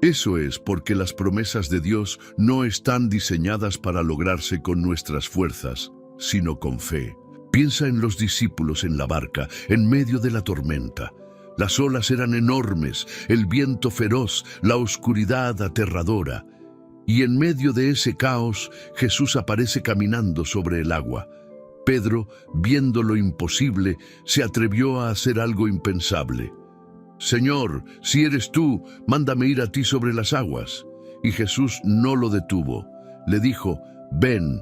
S1: Eso es porque las promesas de Dios no están diseñadas para lograrse con nuestras fuerzas, sino con fe. Piensa en los discípulos en la barca, en medio de la tormenta. Las olas eran enormes, el viento feroz, la oscuridad aterradora. Y en medio de ese caos, Jesús aparece caminando sobre el agua. Pedro, viendo lo imposible, se atrevió a hacer algo impensable. «Señor, si eres tú, mándame ir a ti sobre las aguas». Y Jesús no lo detuvo. Le dijo, «Ven».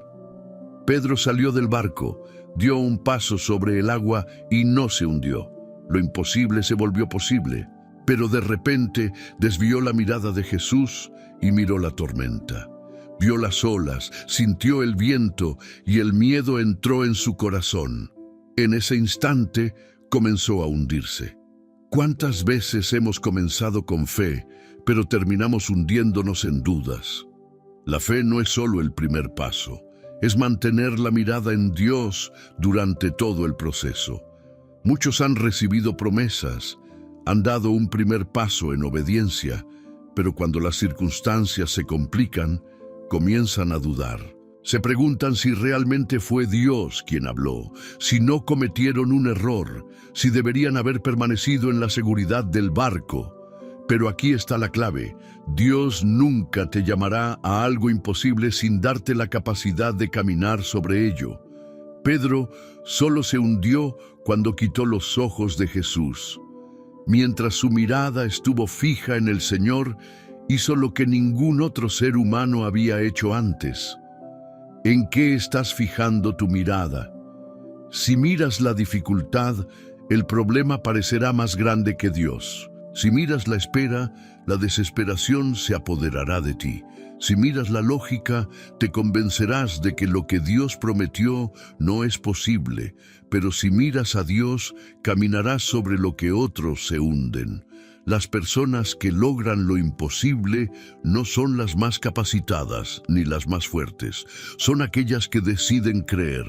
S1: Pedro salió del barco, dio un paso sobre el agua y no se hundió. Lo imposible se volvió posible. Pero de repente desvió la mirada de Jesús y miró la tormenta. Vio las olas, sintió el viento y el miedo entró en su corazón. En ese instante comenzó a hundirse. ¿Cuántas veces hemos comenzado con fe, pero terminamos hundiéndonos en dudas? La fe no es solo el primer paso, es mantener la mirada en Dios durante todo el proceso. Muchos han recibido promesas, han dado un primer paso en obediencia, pero cuando las circunstancias se complican, comienzan a dudar. Se preguntan si realmente fue Dios quien habló, si no cometieron un error, si deberían haber permanecido en la seguridad del barco. Pero aquí está la clave. Dios nunca te llamará a algo imposible sin darte la capacidad de caminar sobre ello. Pedro solo se hundió cuando quitó los ojos de Jesús. Mientras su mirada estuvo fija en el Señor, hizo lo que ningún otro ser humano había hecho antes. ¿En qué estás fijando tu mirada? Si miras la dificultad, el problema parecerá más grande que Dios. Si miras la espera, la desesperación se apoderará de ti. Si miras la lógica, te convencerás de que lo que Dios prometió no es posible. Pero si miras a Dios, caminarás sobre lo que otros se hunden. Las personas que logran lo imposible no son las más capacitadas ni las más fuertes. Son aquellas que deciden creer.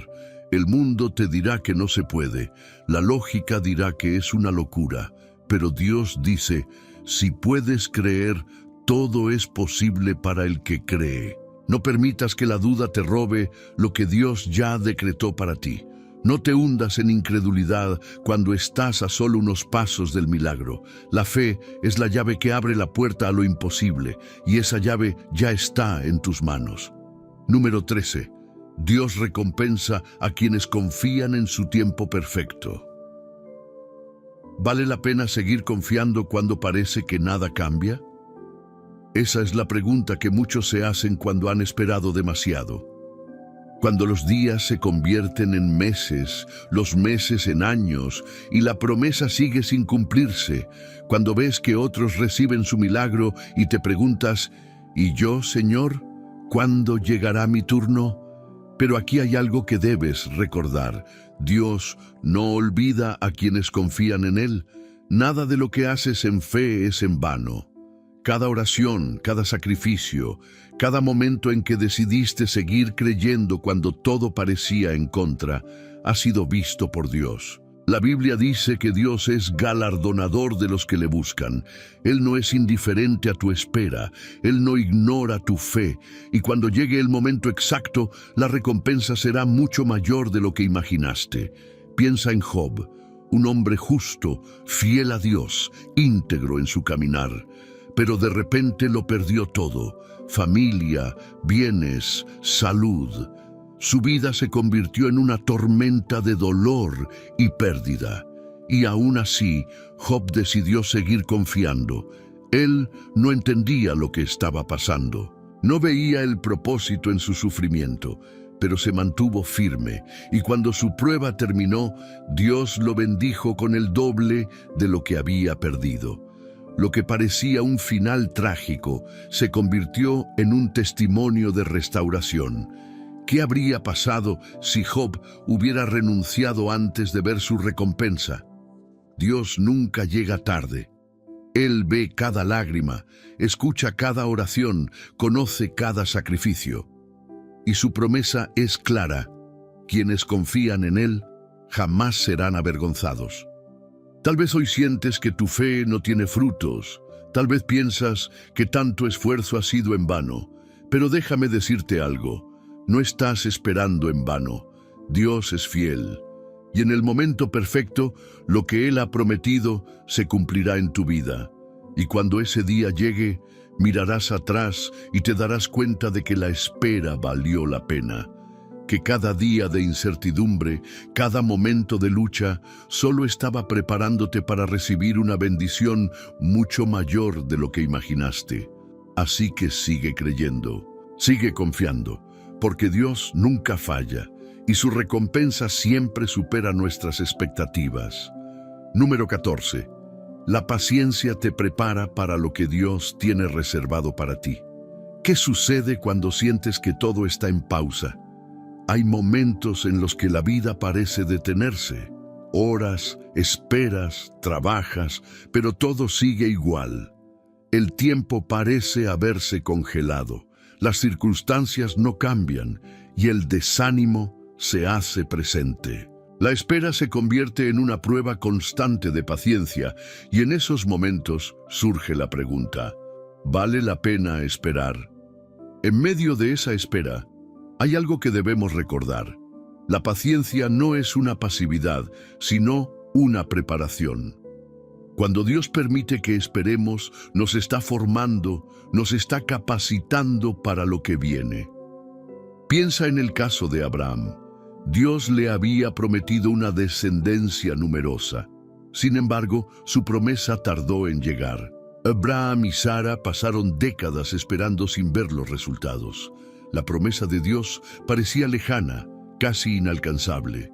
S1: El mundo te dirá que no se puede. La lógica dirá que es una locura. Pero Dios dice, si puedes creer, todo es posible para el que cree. No permitas que la duda te robe lo que Dios ya decretó para ti. No te hundas en incredulidad cuando estás a solo unos pasos del milagro. La fe es la llave que abre la puerta a lo imposible, y esa llave ya está en tus manos. Número 13. Dios recompensa a quienes confían en su tiempo perfecto. ¿Vale la pena seguir confiando cuando parece que nada cambia? Esa es la pregunta que muchos se hacen cuando han esperado demasiado. Cuando los días se convierten en meses, los meses en años, y la promesa sigue sin cumplirse, cuando ves que otros reciben su milagro y te preguntas, ¿y yo, Señor? ¿Cuándo llegará mi turno? Pero aquí hay algo que debes recordar. Dios no olvida a quienes confían en Él. Nada de lo que haces en fe es en vano. Cada oración, cada sacrificio, cada momento en que decidiste seguir creyendo cuando todo parecía en contra, ha sido visto por Dios. La Biblia dice que Dios es galardonador de los que le buscan. Él no es indiferente a tu espera, Él no ignora tu fe, y cuando llegue el momento exacto, la recompensa será mucho mayor de lo que imaginaste. Piensa en Job, un hombre justo, fiel a Dios, íntegro en su caminar. Pero de repente lo perdió todo: familia, bienes, salud. Su vida se convirtió en una tormenta de dolor y pérdida. Y aún así, Job decidió seguir confiando. Él no entendía lo que estaba pasando. No veía el propósito en su sufrimiento, pero se mantuvo firme. Y cuando su prueba terminó, Dios lo bendijo con el doble de lo que había perdido. Lo que parecía un final trágico se convirtió en un testimonio de restauración. ¿Qué habría pasado si Job hubiera renunciado antes de ver su recompensa? Dios nunca llega tarde. Él ve cada lágrima, escucha cada oración, conoce cada sacrificio. Y su promesa es clara: quienes confían en Él jamás serán avergonzados. Tal vez hoy sientes que tu fe no tiene frutos, tal vez piensas que tanto esfuerzo ha sido en vano, pero déjame decirte algo: no estás esperando en vano. Dios es fiel, y en el momento perfecto, lo que Él ha prometido se cumplirá en tu vida. Y cuando ese día llegue, mirarás atrás y te darás cuenta de que la espera valió la pena, que cada día de incertidumbre, cada momento de lucha, solo estaba preparándote para recibir una bendición mucho mayor de lo que imaginaste. Así que sigue creyendo, sigue confiando, porque Dios nunca falla y su recompensa siempre supera nuestras expectativas. Número 14. La paciencia te prepara para lo que Dios tiene reservado para ti. ¿Qué sucede cuando sientes que todo está en pausa? Hay momentos en los que la vida parece detenerse. Oras, esperas, trabajas, pero todo sigue igual. El tiempo parece haberse congelado. Las circunstancias no cambian y el desánimo se hace presente. La espera se convierte en una prueba constante de paciencia y en esos momentos surge la pregunta: ¿vale la pena esperar? En medio de esa espera, hay algo que debemos recordar. La paciencia no es una pasividad, sino una preparación. Cuando Dios permite que esperemos, nos está formando, nos está capacitando para lo que viene. Piensa en el caso de Abraham. Dios le había prometido una descendencia numerosa. Sin embargo, su promesa tardó en llegar. Abraham y Sara pasaron décadas esperando sin ver los resultados. La promesa de Dios parecía lejana, casi inalcanzable.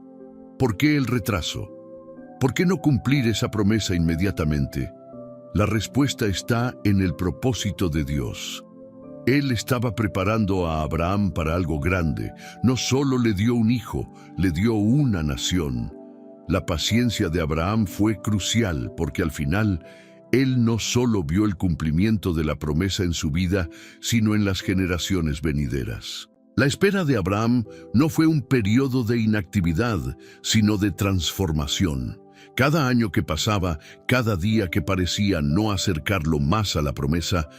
S1: ¿Por qué el retraso? ¿Por qué no cumplir esa promesa inmediatamente? La respuesta está en el propósito de Dios. Él estaba preparando a Abraham para algo grande. No solo le dio un hijo, le dio una nación. La paciencia de Abraham fue crucial porque al final, él no solo vio el cumplimiento de la promesa en su vida, sino en las generaciones venideras. La espera de Abraham no fue un periodo de inactividad, sino de transformación. Cada año que pasaba, cada día que parecía no acercarlo más a la promesa,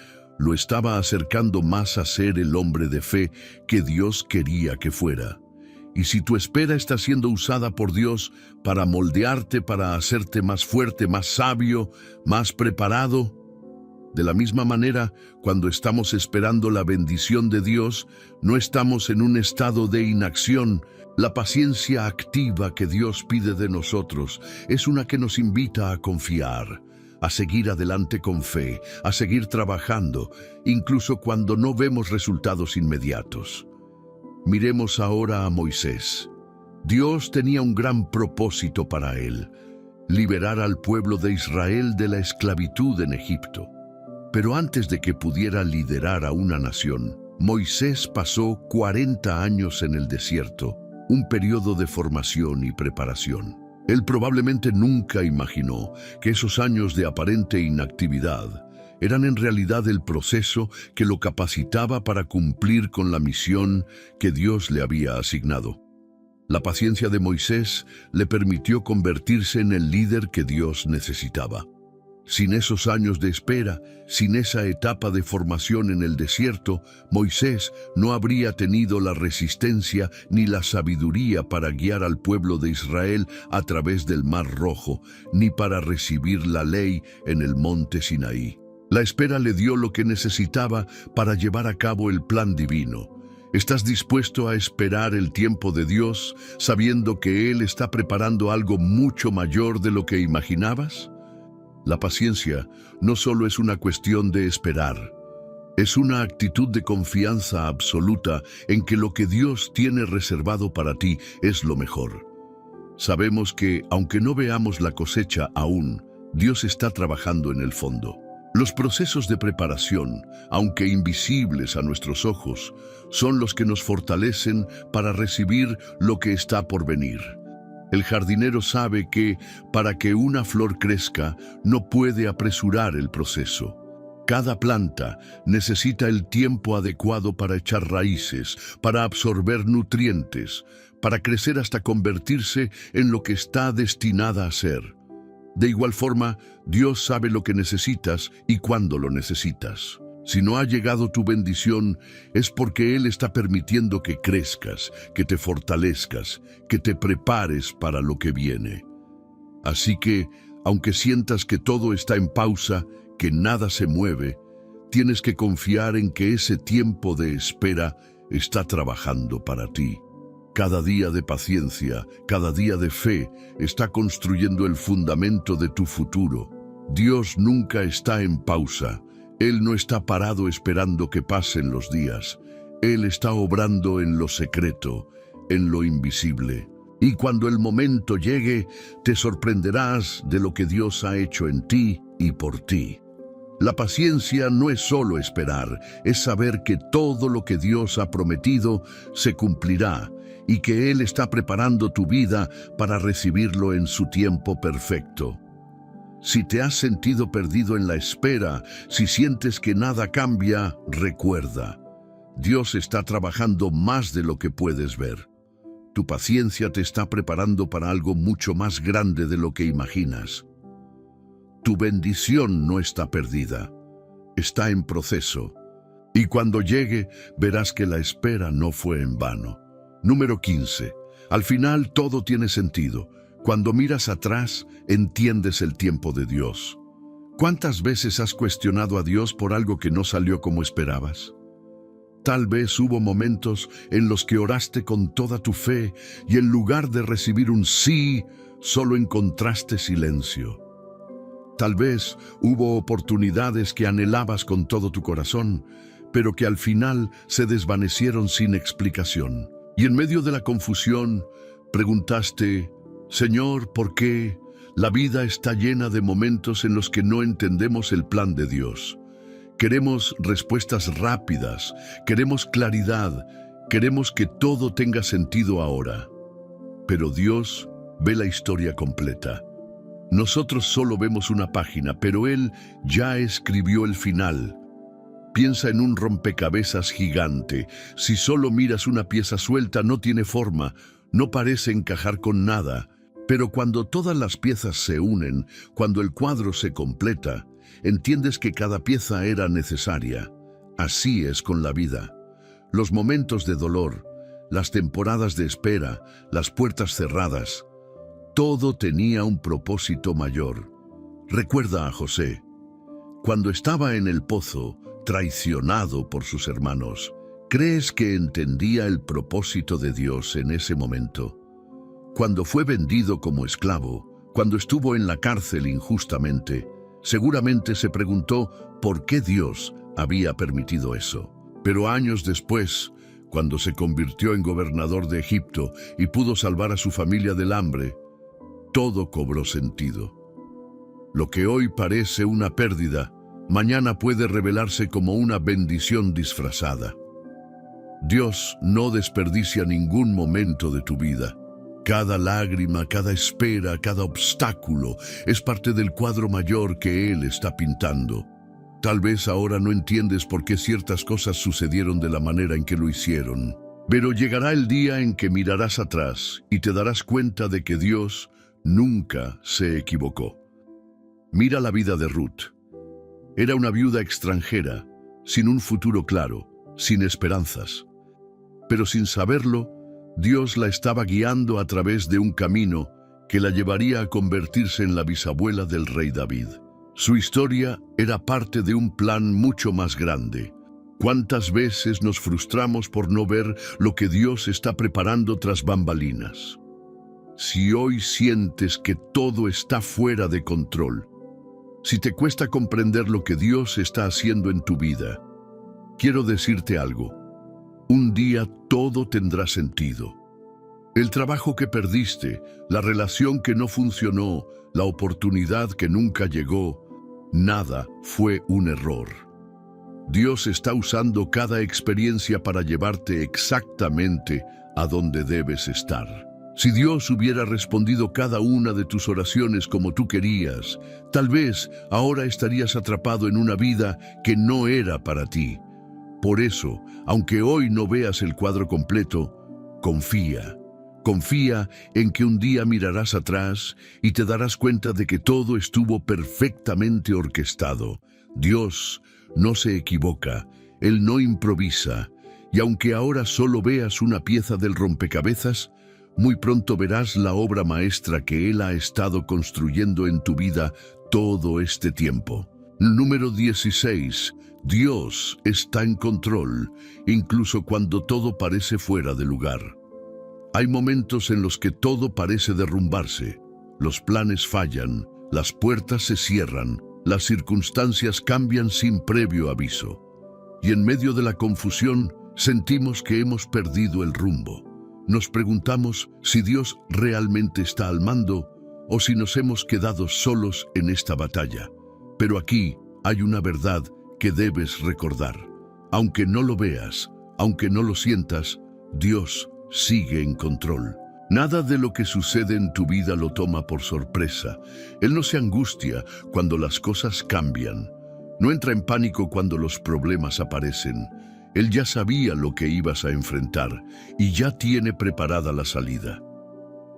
S1: lo estaba acercando más a ser el hombre de fe que Dios quería que fuera. Y si tu espera está siendo usada por Dios para moldearte, para hacerte más fuerte, más sabio, más preparado, de la misma manera, cuando estamos esperando la bendición de Dios, no estamos en un estado de inacción. La paciencia activa que Dios pide de nosotros es una que nos invita a confiar, a seguir adelante con fe, a seguir trabajando, incluso cuando no vemos resultados inmediatos. Miremos ahora a Moisés. Dios tenía un gran propósito para él: liberar al pueblo de Israel de la esclavitud en Egipto. Pero antes de que pudiera liderar a una nación, Moisés pasó 40 años en el desierto, un periodo de formación y preparación. Él probablemente nunca imaginó que esos años de aparente inactividad eran en realidad el proceso que lo capacitaba para cumplir con la misión que Dios le había asignado. La paciencia de Moisés le permitió convertirse en el líder que Dios necesitaba. Sin esos años de espera, sin esa etapa de formación en el desierto, Moisés no habría tenido la resistencia ni la sabiduría para guiar al pueblo de Israel a través del Mar Rojo, ni para recibir la ley en el monte Sinaí. La espera le dio lo que necesitaba para llevar a cabo el plan divino. ¿Estás dispuesto a esperar el tiempo de Dios, sabiendo que Él está preparando algo mucho mayor de lo que imaginabas? La paciencia no solo es una cuestión de esperar, es una actitud de confianza absoluta en que lo que Dios tiene reservado para ti es lo mejor. Sabemos que, aunque no veamos la cosecha aún, Dios está trabajando en el fondo. Los procesos de preparación, aunque invisibles a nuestros ojos, son los que nos fortalecen para recibir lo que está por venir. El jardinero sabe que, para que una flor crezca, no puede apresurar el proceso. Cada planta necesita el tiempo adecuado para echar raíces, para absorber nutrientes, para crecer hasta convertirse en lo que está destinada a ser. De igual forma, Dios sabe lo que necesitas y cuándo lo necesitas. Si no ha llegado tu bendición, es porque Él está permitiendo que crezcas, que te fortalezcas, que te prepares para lo que viene. Así que, aunque sientas que todo está en pausa, que nada se mueve, tienes que confiar en que ese tiempo de espera está trabajando para ti. Cada día de paciencia, cada día de fe, está construyendo el fundamento de tu futuro. Dios nunca está en pausa. Él no está parado esperando que pasen los días. Él está obrando en lo secreto, en lo invisible. Y cuando el momento llegue, te sorprenderás de lo que Dios ha hecho en ti y por ti. La paciencia no es solo esperar, es saber que todo lo que Dios ha prometido se cumplirá y que Él está preparando tu vida para recibirlo en su tiempo perfecto. Si te has sentido perdido en la espera, si sientes que nada cambia, recuerda, Dios está trabajando más de lo que puedes ver. Tu paciencia te está preparando para algo mucho más grande de lo que imaginas. Tu bendición no está perdida, está en proceso. Y cuando llegue, verás que la espera no fue en vano. Número 15. Al final todo tiene sentido. Cuando miras atrás, entiendes el tiempo de Dios. ¿Cuántas veces has cuestionado a Dios por algo que no salió como esperabas? Tal vez hubo momentos en los que oraste con toda tu fe y en lugar de recibir un sí, solo encontraste silencio. Tal vez hubo oportunidades que anhelabas con todo tu corazón, pero que al final se desvanecieron sin explicación. Y en medio de la confusión, preguntaste, Señor, ¿por qué? La vida está llena de momentos en los que no entendemos el plan de Dios. Queremos respuestas rápidas, queremos claridad, queremos que todo tenga sentido ahora. Pero Dios ve la historia completa. Nosotros solo vemos una página, pero Él ya escribió el final. Piensa en un rompecabezas gigante. Si solo miras una pieza suelta, no tiene forma, no parece encajar con nada. Pero cuando todas las piezas se unen, cuando el cuadro se completa, entiendes que cada pieza era necesaria. Así es con la vida. Los momentos de dolor, las temporadas de espera, las puertas cerradas, todo tenía un propósito mayor. Recuerda a José. Cuando estaba en el pozo, traicionado por sus hermanos, ¿crees que entendía el propósito de Dios en ese momento? Cuando fue vendido como esclavo, cuando estuvo en la cárcel injustamente, seguramente se preguntó por qué Dios había permitido eso. Pero años después, cuando se convirtió en gobernador de Egipto y pudo salvar a su familia del hambre, todo cobró sentido. Lo que hoy parece una pérdida, mañana puede revelarse como una bendición disfrazada. Dios no desperdicia ningún momento de tu vida. Cada lágrima, cada espera, cada obstáculo es parte del cuadro mayor que Él está pintando. Tal vez ahora no entiendes por qué ciertas cosas sucedieron de la manera en que lo hicieron, pero llegará el día en que mirarás atrás y te darás cuenta de que Dios nunca se equivocó. Mira la vida de Ruth. Era una viuda extranjera, sin un futuro claro, sin esperanzas. Pero sin saberlo, Dios la estaba guiando a través de un camino que la llevaría a convertirse en la bisabuela del rey David. Su historia era parte de un plan mucho más grande. ¿Cuántas veces nos frustramos por no ver lo que Dios está preparando tras bambalinas? Si hoy sientes que todo está fuera de control, si te cuesta comprender lo que Dios está haciendo en tu vida, quiero decirte algo. Un día todo tendrá sentido. El trabajo que perdiste, la relación que no funcionó, la oportunidad que nunca llegó, nada fue un error. Dios está usando cada experiencia para llevarte exactamente a donde debes estar. Si Dios hubiera respondido cada una de tus oraciones como tú querías, tal vez ahora estarías atrapado en una vida que no era para ti. Por eso, aunque hoy no veas el cuadro completo, confía. Confía en que un día mirarás atrás y te darás cuenta de que todo estuvo perfectamente orquestado. Dios no se equivoca, Él no improvisa, y aunque ahora solo veas una pieza del rompecabezas, muy pronto verás la obra maestra que Él ha estado construyendo en tu vida todo este tiempo. Número 16. Dios está en control, incluso cuando todo parece fuera de lugar. Hay momentos en los que todo parece derrumbarse, los planes fallan, las puertas se cierran, las circunstancias cambian sin previo aviso. Y en medio de la confusión, sentimos que hemos perdido el rumbo. Nos preguntamos si Dios realmente está al mando o si nos hemos quedado solos en esta batalla. Pero aquí hay una verdad que debes recordar. Aunque no lo veas, aunque no lo sientas, Dios sigue en control. Nada de lo que sucede en tu vida lo toma por sorpresa. Él no se angustia cuando las cosas cambian. No entra en pánico cuando los problemas aparecen. Él ya sabía lo que ibas a enfrentar y ya tiene preparada la salida.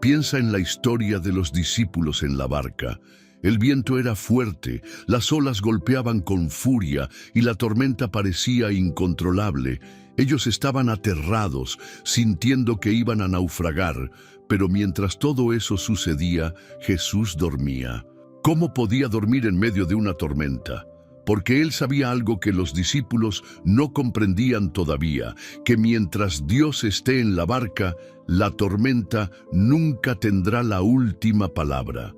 S1: Piensa en la historia de los discípulos en la barca. El viento era fuerte, las olas golpeaban con furia y la tormenta parecía incontrolable. Ellos estaban aterrados, sintiendo que iban a naufragar, pero mientras todo eso sucedía, Jesús dormía. ¿Cómo podía dormir en medio de una tormenta? Porque Él sabía algo que los discípulos no comprendían todavía, que mientras Dios esté en la barca, la tormenta nunca tendrá la última palabra.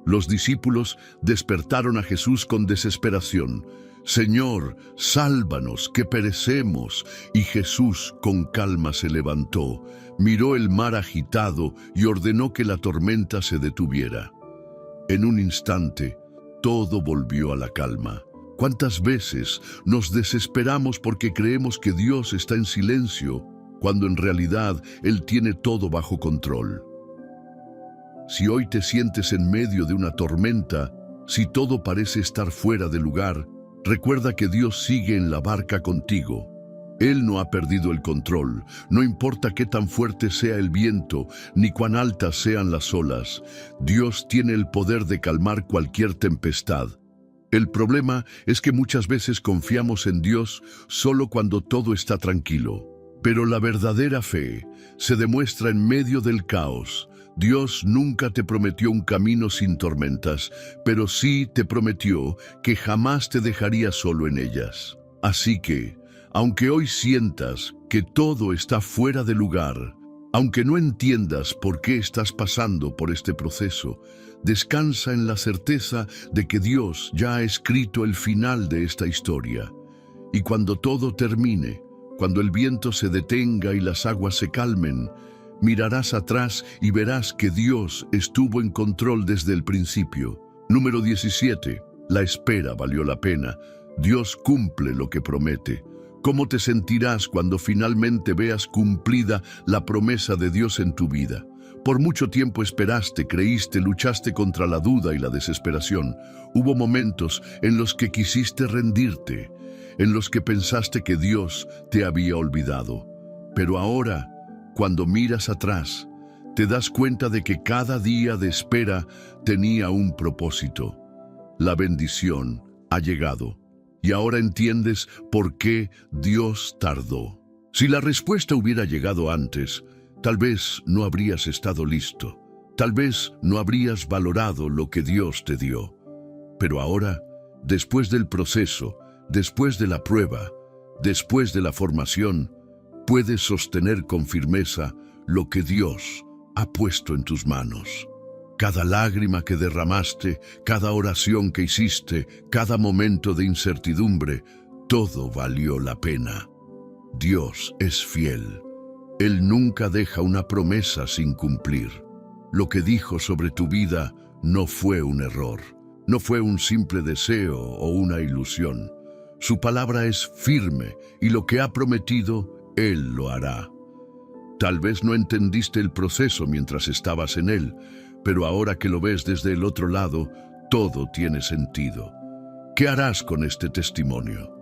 S1: Los discípulos despertaron a Jesús con desesperación. «Señor, sálvanos, que perecemos». Y Jesús con calma se levantó, miró el mar agitado y ordenó que la tormenta se detuviera. En un instante, todo volvió a la calma. ¿Cuántas veces nos desesperamos porque creemos que Dios está en silencio, cuando en realidad Él tiene todo bajo control? Si hoy te sientes en medio de una tormenta, si todo parece estar fuera de lugar, recuerda que Dios sigue en la barca contigo. Él no ha perdido el control, no importa qué tan fuerte sea el viento, ni cuán altas sean las olas. Dios tiene el poder de calmar cualquier tempestad. El problema es que muchas veces confiamos en Dios solo cuando todo está tranquilo. Pero la verdadera fe se demuestra en medio del caos. Dios nunca te prometió un camino sin tormentas, pero sí te prometió que jamás te dejaría solo en ellas. Así que, aunque hoy sientas que todo está fuera de lugar, aunque no entiendas por qué estás pasando por este proceso, descansa en la certeza de que Dios ya ha escrito el final de esta historia. Y cuando todo termine, cuando el viento se detenga y las aguas se calmen, mirarás atrás y verás que Dios estuvo en control desde el principio. Número 17. La espera valió la pena. Dios cumple lo que promete. ¿Cómo te sentirás cuando finalmente veas cumplida la promesa de Dios en tu vida? Por mucho tiempo esperaste, creíste, luchaste contra la duda y la desesperación. Hubo momentos en los que quisiste rendirte, en los que pensaste que Dios te había olvidado. Pero ahora, cuando miras atrás, te das cuenta de que cada día de espera tenía un propósito. La bendición ha llegado. Y ahora entiendes por qué Dios tardó. Si la respuesta hubiera llegado antes, tal vez no habrías estado listo. Tal vez no habrías valorado lo que Dios te dio. Pero ahora, después del proceso, después de la prueba, después de la formación, puedes sostener con firmeza lo que Dios ha puesto en tus manos. Cada lágrima que derramaste, cada oración que hiciste, cada momento de incertidumbre, todo valió la pena. Dios es fiel. Él nunca deja una promesa sin cumplir. Lo que dijo sobre tu vida no fue un error, no fue un simple deseo o una ilusión. Su palabra es firme y lo que ha prometido, Él lo hará. Tal vez no entendiste el proceso mientras estabas en él, pero ahora que lo ves desde el otro lado, todo tiene sentido. ¿Qué harás con este testimonio?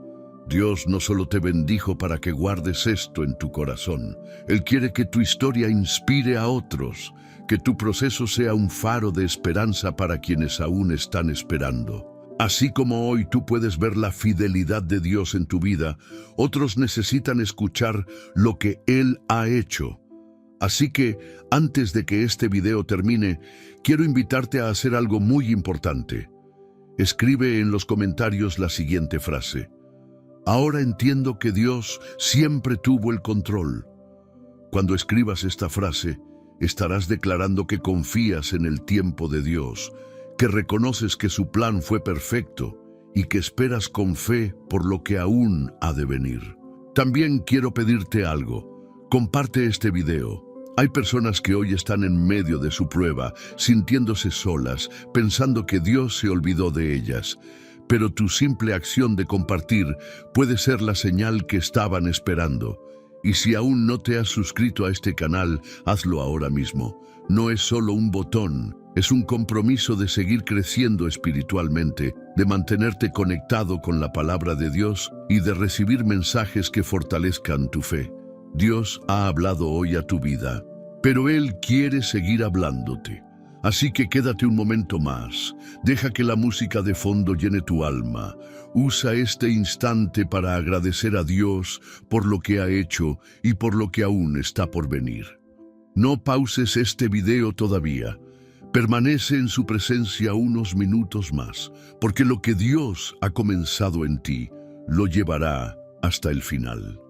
S1: Dios no solo te bendijo para que guardes esto en tu corazón. Él quiere que tu historia inspire a otros, que tu proceso sea un faro de esperanza para quienes aún están esperando. Así como hoy tú puedes ver la fidelidad de Dios en tu vida, otros necesitan escuchar lo que Él ha hecho. Así que, antes de que este video termine, quiero invitarte a hacer algo muy importante. Escribe en los comentarios la siguiente frase: ahora entiendo que Dios siempre tuvo el control. Cuando escribas esta frase, estarás declarando que confías en el tiempo de Dios, que reconoces que su plan fue perfecto y que esperas con fe por lo que aún ha de venir. También quiero pedirte algo. Comparte este video. Hay personas que hoy están en medio de su prueba, sintiéndose solas, pensando que Dios se olvidó de ellas. Pero tu simple acción de compartir puede ser la señal que estaban esperando. Y si aún no te has suscrito a este canal, hazlo ahora mismo. No es solo un botón, es un compromiso de seguir creciendo espiritualmente, de mantenerte conectado con la palabra de Dios y de recibir mensajes que fortalezcan tu fe. Dios ha hablado hoy a tu vida, pero Él quiere seguir hablándote. Así que quédate un momento más, deja que la música de fondo llene tu alma. Usa este instante para agradecer a Dios por lo que ha hecho y por lo que aún está por venir. No pauses este video todavía. Permanece en su presencia unos minutos más, porque lo que Dios ha comenzado en ti lo llevará hasta el final.